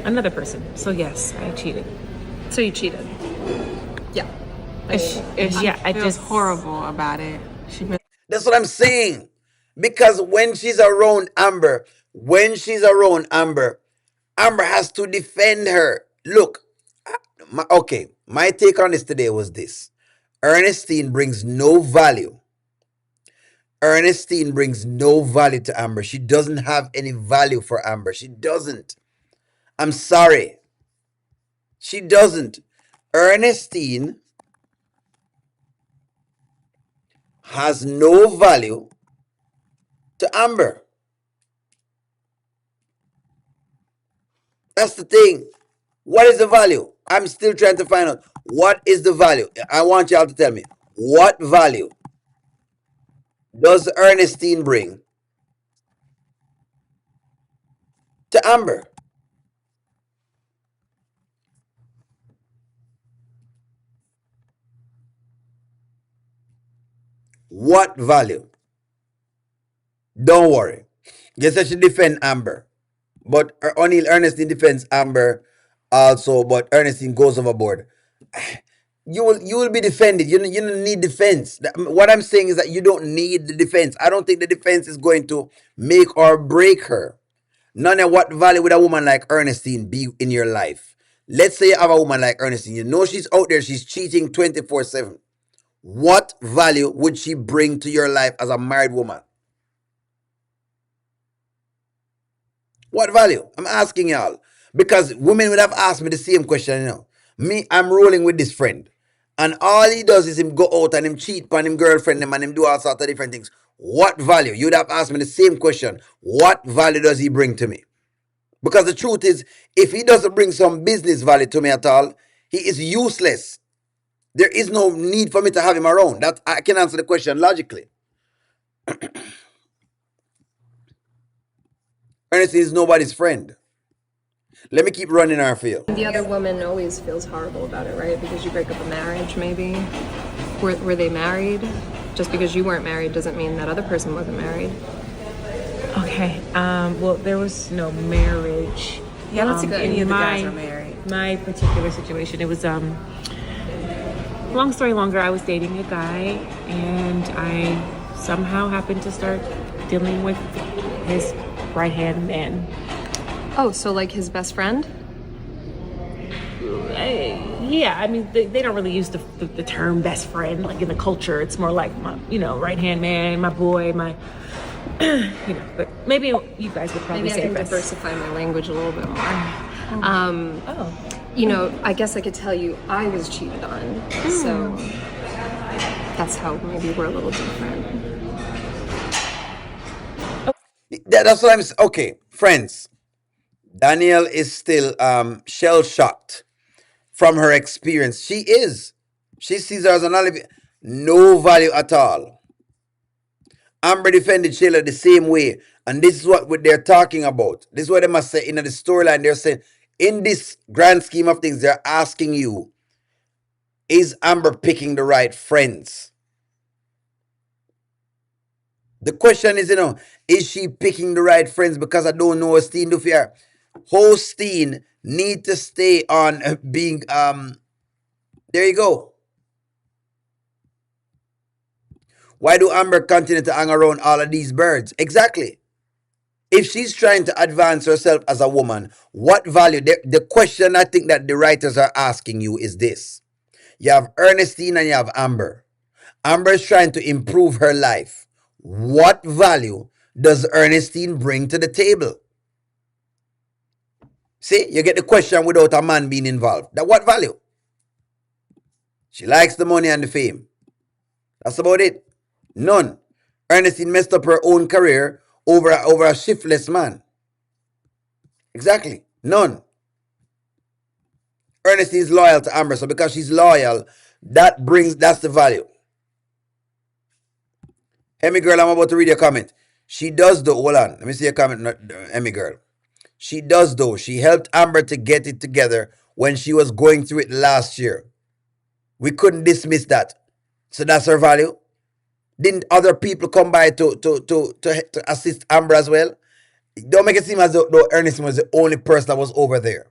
[SPEAKER 4] another person. So yes, I cheated.
[SPEAKER 6] So you cheated. Yeah.
[SPEAKER 4] I
[SPEAKER 7] feels
[SPEAKER 4] just
[SPEAKER 7] horrible about it.
[SPEAKER 1] That's what I'm saying. Because when she's around Amber, Amber has to defend her. Look, my take on this today was this. Ernestine brings no value. Ernestine brings no value to Amber. She doesn't have any value for Amber. She doesn't. I'm sorry. She doesn't. Ernestine has no value to Amber. That's the thing. What is the value? I'm still trying to find out. What is the value? I want y'all to tell me. What value does Ernestine bring to Amber? What value? Don't worry. Yes, I should defend Amber. But O'Neill Ernestine defends Amber also, but Ernestine goes overboard. You will be defended. You don't need defense. What I'm saying is that you don't need the defense. I don't think the defense is going to make or break her. None of what value would a woman like Ernestine be in your life? Let's say you have a woman like Ernestine. You know she's out there. She's cheating 24/7. What value would she bring to your life as a married woman? What value? I'm asking y'all. Because women would have asked me the same question, Me, I'm rolling with this friend. And all he does is him go out and him cheat on him girlfriend and him do all sorts of different things. What value? You'd have asked me the same question. What value does he bring to me? Because the truth is, if he doesn't bring some business value to me at all, he is useless. There is no need for me to have him around. That I can answer the question logically. Ernestine is nobody's friend. Let me keep running our field.
[SPEAKER 6] The other woman always feels horrible about it, right? Because you break up a marriage, maybe. Were they married? Just because you weren't married doesn't mean that other person wasn't married.
[SPEAKER 4] Okay. Well, there was no marriage.
[SPEAKER 7] Yeah, I don't think any of the guys are married.
[SPEAKER 4] My particular situation, it was long story longer. I was dating a guy, and I somehow happened to start dealing with his right hand man.
[SPEAKER 6] Oh, so like his best friend?
[SPEAKER 4] Yeah, I mean, they don't really use the term best friend like in the culture. It's more like my, right hand man, my boy, my, But maybe you guys would probably
[SPEAKER 6] Maybe
[SPEAKER 4] say
[SPEAKER 6] I can
[SPEAKER 4] best.
[SPEAKER 6] diversify my language a little bit more.
[SPEAKER 4] Oh.
[SPEAKER 6] I guess I could tell you I was cheated on, so that's how maybe we're a little different.
[SPEAKER 1] That's what I'm saying. Okay, friends. Danielle is still shell shocked from her experience. She is. She sees her as an alibi. No value at all. Amber defended Shayla the same way. And this is what they're talking about. This is what they must say in the storyline. They're saying, in this grand scheme of things, they're asking you, is Amber picking the right friends? The question is, is she picking the right friends? Because I don't know what Steen do for her. Hosteen need to stay on being there you go. Why do Amber continue to hang around all of these birds? Exactly. If she's trying to advance herself as a woman, what value? The question I think that the writers are asking you is this. You have Ernestine and you have Amber. Amber is trying to improve her life. What value does Ernestine bring to the table? See, you get the question without a man being involved. That what value? She likes the money and the fame. That's about it. None. Ernestine messed up her own career over a shiftless man. Exactly. None. Ernestine is loyal to Amber, so because she's loyal, that's the value. Emmy girl, I'm about to read your comment. She does though. Hold on. Let me see your comment, Emmy girl. She does though. She helped Amber to get it together when she was going through it last year. We couldn't dismiss that. So that's her value. Didn't other people come by to assist Amber as well? Don't make it seem as though Ernestine was the only person that was over there.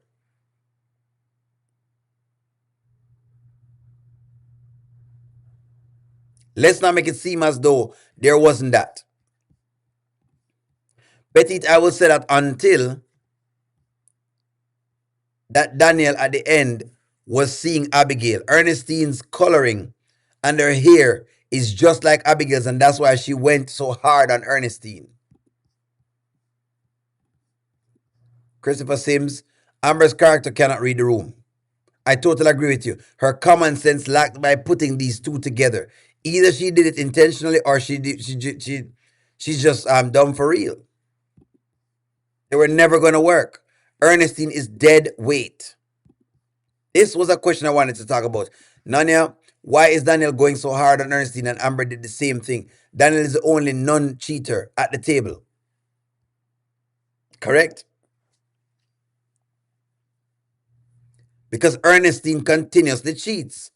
[SPEAKER 1] Let's not make it seem as though there wasn't that. Petit, I will say that until that Daniel at the end was seeing Abigail. Ernestine's coloring and her hair is just like Abigail's, and that's why she went so hard on Ernestine. Christopher Sims, Amber's character cannot read the room. I totally agree with you. Her common sense lacked by putting these two together. Either she did it intentionally or she's just dumb for real. They were never going to work. Ernestine is dead weight. This was a question I wanted to talk about. Nanya, why is Daniel going so hard on Ernestine and Amber did the same thing? Daniel is the only non-cheater at the table. Correct? Because Ernestine continuously cheats.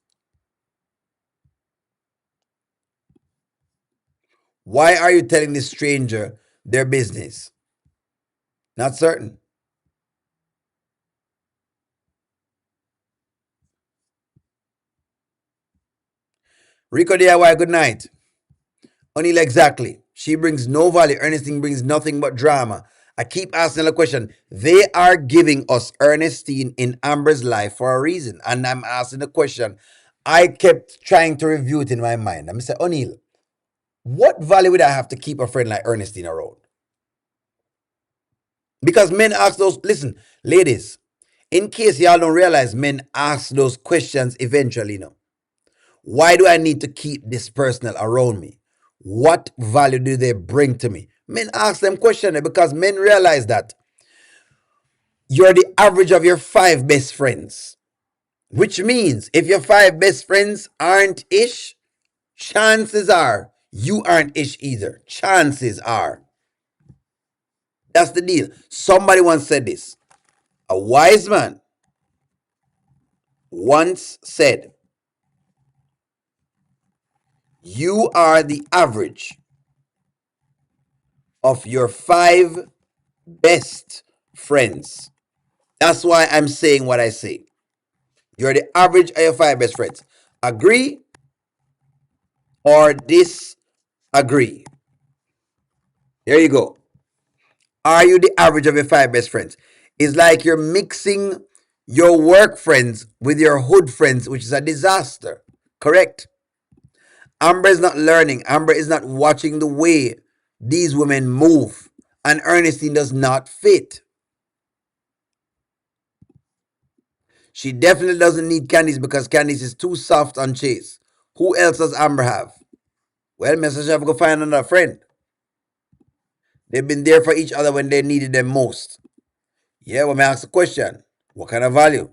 [SPEAKER 1] Why are you telling this stranger their business? Not certain. Rico DIY, good night. O'Neill, exactly. She brings no value. Ernestine brings nothing but drama. I keep asking the question. They are giving us Ernestine in Amber's life for a reason. And I'm asking the question. I kept trying to review it in my mind. I'm saying, O'Neill, what value would I have to keep a friend like Ernestine around? Because men ask those, listen, ladies, in case y'all don't realize, men ask those questions eventually, you know. Why do I need to keep this person around me? What value do they bring to me? Men ask them questions because men realize that you're the average of your 5 best friends. Which means if your 5 best friends aren't ish, chances are you aren't ish either. Chances are. That's the deal. Somebody once said this. A wise man once said, you are the average of your 5 best friends. That's why I'm saying what I say. You're the average of your 5 best friends. Agree or disagree? Here you go. Are you the average of your 5 best friends? It's like you're mixing your work friends with your hood friends, which is a disaster. Correct? Amber is not learning. Amber is not watching the way these women move. And Ernestine does not fit. She definitely doesn't need Candice because Candice is too soft on Chase. Who else does Amber have? Well, message have to go find another friend. They've been there for each other when they needed them most. Yeah, well, may I ask the question? What kind of value?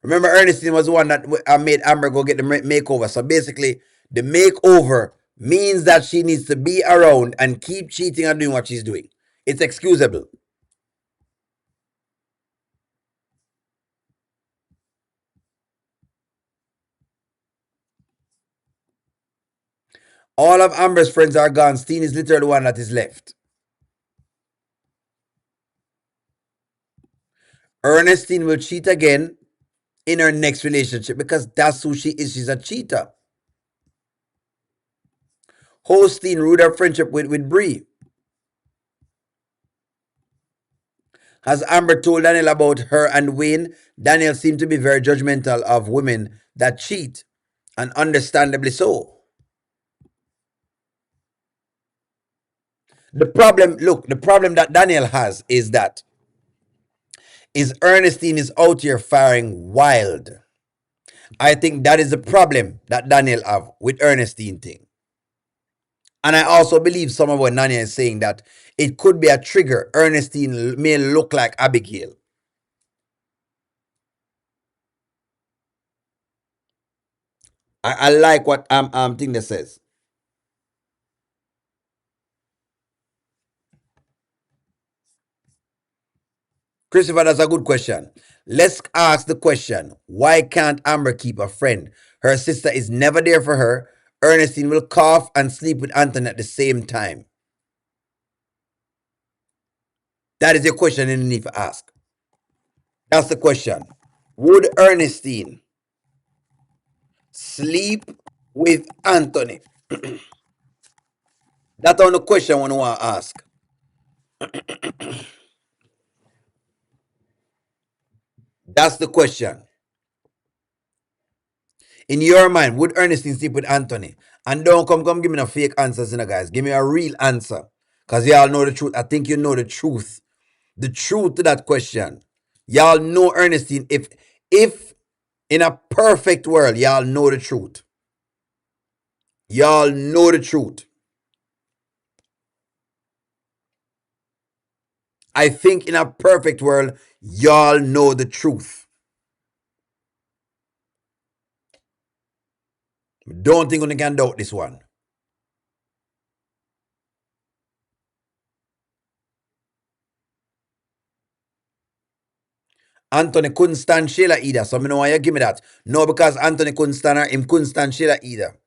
[SPEAKER 1] Remember, Ernestine was the one that made Amber go get the makeover. So basically, the makeover means that she needs to be around and keep cheating and doing what she's doing. It's excusable. All of Amber's friends are gone. Steen is literally the one that is left. Ernestine will cheat again in her next relationship because that's who she is. She's a cheater. Holstein ruined her friendship with Bree. Has Amber told Daniel about her and Wayne? Daniel seemed to be very judgmental of women that cheat, and understandably so. The problem, look, the problem that Daniel has is that is Ernestine is out here firing wild. I think that is the problem that Daniel have with Ernestine thing. And I also believe some of what Nanya is saying that it could be a trigger. Ernestine may look like Abigail. I like what thing that says. Christopher, that's a good question. Let's ask the question: why can't Amber keep a friend? Her sister is never there for her. Ernestine will cough and sleep with Anthony at the same time. That is a question you need to ask. That's the question. Would Ernestine sleep with Anthony? That's on the question one want to ask. That's the question. In your mind, would Ernestine sleep with Anthony? And don't come give me no fake answers, you know, guys. Give me a real answer. Because y'all know the truth. I think you know the truth. The truth to that question. Y'all know Ernestine. If in a perfect world, y'all know the truth. Y'all know the truth. I think in a perfect world, y'all know the truth. Don't think you can doubt this one. Anthony couldn't stand Shayla either. So I know why you give me that. No, because Anthony couldn't stand her, him couldn't stand Shayla either.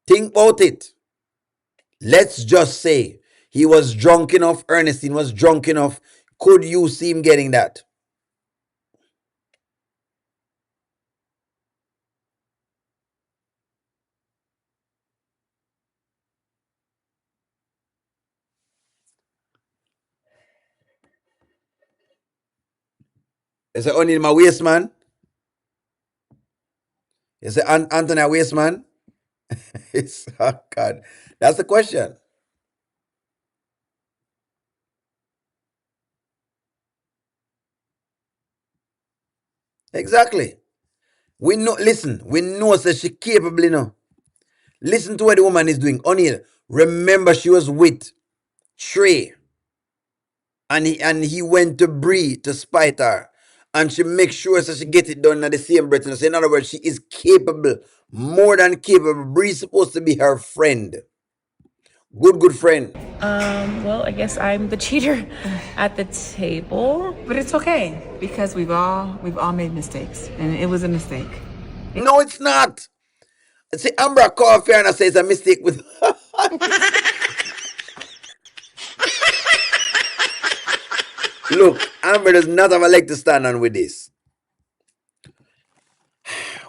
[SPEAKER 1] Think about it. Let's just say he was drunk enough, Ernestine was drunk enough. Could you see him getting that? You say, only my waist man? You say, Anthony a waist man? It's, oh God. That's the question. Exactly. We know, listen, we know that she capable, you know. Listen to what the woman is doing. O'Neill, remember she was with Trey. And he went to Bree to spite her. And she makes sure that she get it done at the same breath. And so in other words, she is capable, more than capable. Bree's supposed to be her friend. Good friend.
[SPEAKER 8] Well, I guess I'm the cheater at the table.
[SPEAKER 7] But it's okay because we've all made mistakes, and it was a mistake.
[SPEAKER 1] No, it's not. See, Amber called fair and I say it's a mistake with. Look, Amber does not have a leg to stand on with this.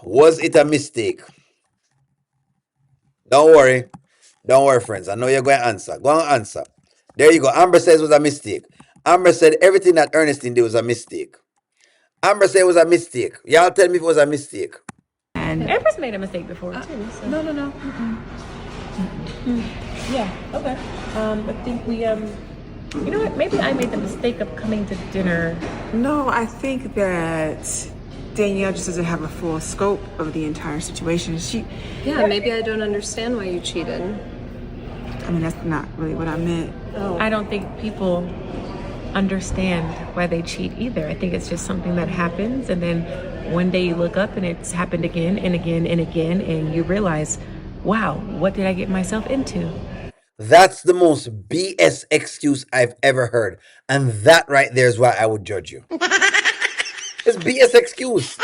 [SPEAKER 1] Was it a mistake? Don't worry. Don't worry, friends. I know you're going to answer. Go on, answer. There you go. Amber says it was a mistake. Amber said everything that Ernestine did was a mistake. Amber said it was a mistake. Y'all tell me if it was a mistake.
[SPEAKER 7] And
[SPEAKER 8] Amber's made a mistake before too. So.
[SPEAKER 7] no.
[SPEAKER 8] Yeah. Okay. I think we You know what? Maybe I made the mistake of coming to dinner.
[SPEAKER 7] No, I think that Danielle just doesn't have a full scope of the entire situation.
[SPEAKER 6] Yeah, maybe I don't understand why you cheated.
[SPEAKER 7] I mean, that's not really what I meant.
[SPEAKER 8] I don't think people understand why they cheat either. I think it's just something that happens, and then one day you look up and it's happened again and again and again, and you realize, wow, what did I get myself into?
[SPEAKER 1] That's the most BS excuse I've ever heard. And that right there is why I would judge you. It's BS excuse.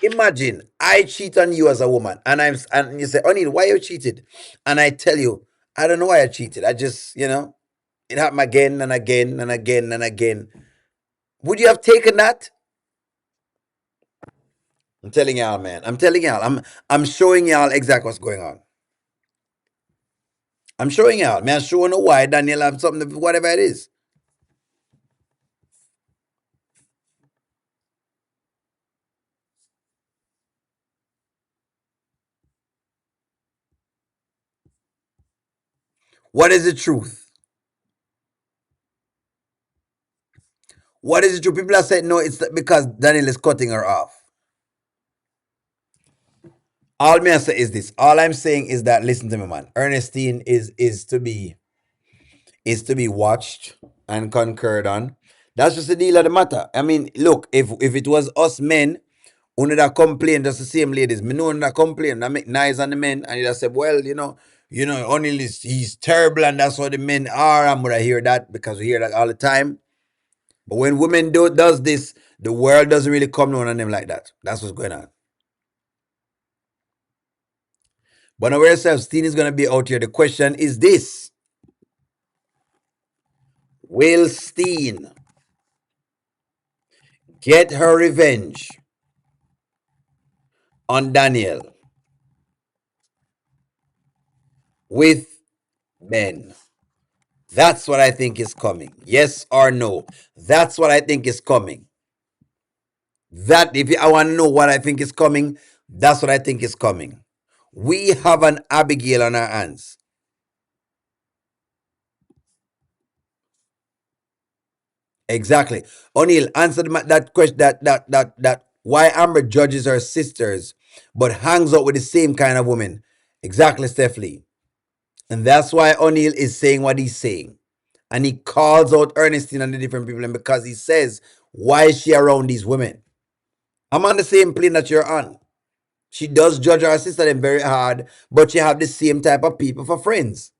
[SPEAKER 1] Imagine I cheat on you as a woman, and you say, O'Neill, why you cheated? And I tell you, I don't know why I cheated. I just, it happened again and again and again and again. Would you have taken that? I'm telling y'all, man. I'm telling y'all. I'm showing y'all exactly what's going on. I'm showing y'all. Man, I'm showing you why Daniel have something, whatever it is. What is the truth? What is the truth? People are saying no, it's because Daniel is cutting her off. All me I say is this. All I'm saying is that listen to me, man. Ernestine is to be watched and concurred on. That's just the deal of the matter. I mean, look, if it was us men, only that complain, just the same ladies. Me know only that complain. I make nice on the men, and you just say, well, only he's terrible, and that's what the men are. I'm gonna hear that because we hear that all the time. But when women does this, the world doesn't really come down on them like that. That's what's going on. But now ourselves, Steen is gonna be out here. The question is this: will Steen get her revenge on Daniel with Ben? That's what I think is coming. Yes or no? That's what I think is coming. That if I want to know what I think is coming, that's what I think is coming. We have an Abigail on our hands. Exactly. O'Neill, answer that question. That why Amber judges her sisters, but hangs out with the same kind of woman. Exactly, Steph Lee. And that's why O'Neill is saying what he's saying. And he calls out Ernestine and the different people, and because he says, why is she around these women? I'm on the same plane that you're on. She does judge her sister them very hard, but she have the same type of people for friends.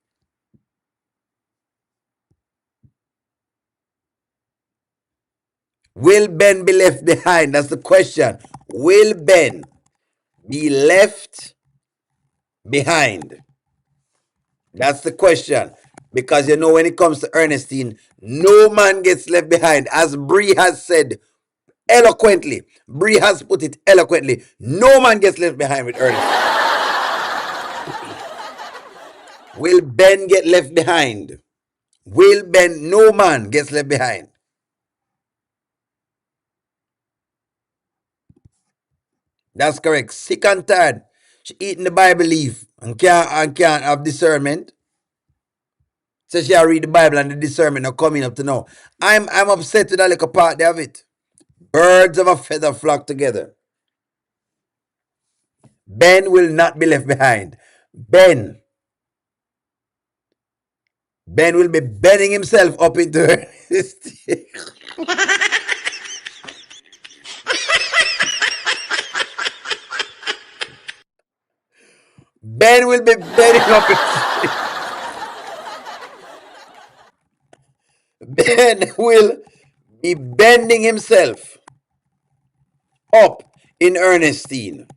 [SPEAKER 1] Will Ben be left behind? That's the question. Will Ben be left behind? That's the question. Because when it comes to Ernestine, no man gets left behind. As Bree has said eloquently, Bree has put it eloquently, no man gets left behind with Ernestine. Will Ben get left behind? Will Ben? No man gets left behind. That's correct. Sick and tired. She eating the Bible leaf and can't have discernment. So she read the Bible and the discernment not coming up to now. I'm upset with that little part there of it. Birds of a feather flock together. Ben will not be left behind. Ben will be bending himself up into her. Ben will be bending up. Ben will be bending himself up in Ernestine.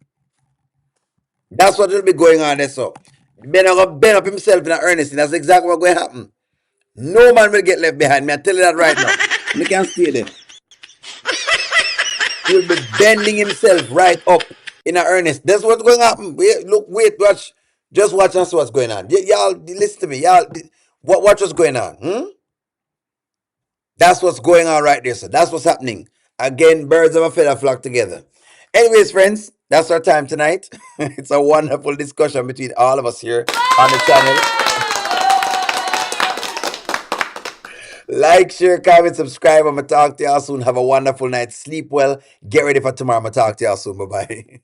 [SPEAKER 1] That's what will be going on there. So Ben will bend up himself in Ernestine. That's exactly what's going to happen. No man will get left behind me. I tell you that right now. We can't stay there. He will be bending himself right up in earnest. That's what's going to happen. Wait, watch. Just watch and see what's going on. Y'all, listen to me. Y'all, watch what's going on. That's what's going on right there, sir. That's what's happening. Again, birds of a feather flock together. Anyways, friends, that's our time tonight. It's a wonderful discussion between all of us here on the channel. Like, share, comment, subscribe. I'm going to talk to y'all soon. Have a wonderful night. Sleep well. Get ready for tomorrow. I'm going to talk to y'all soon. Bye-bye.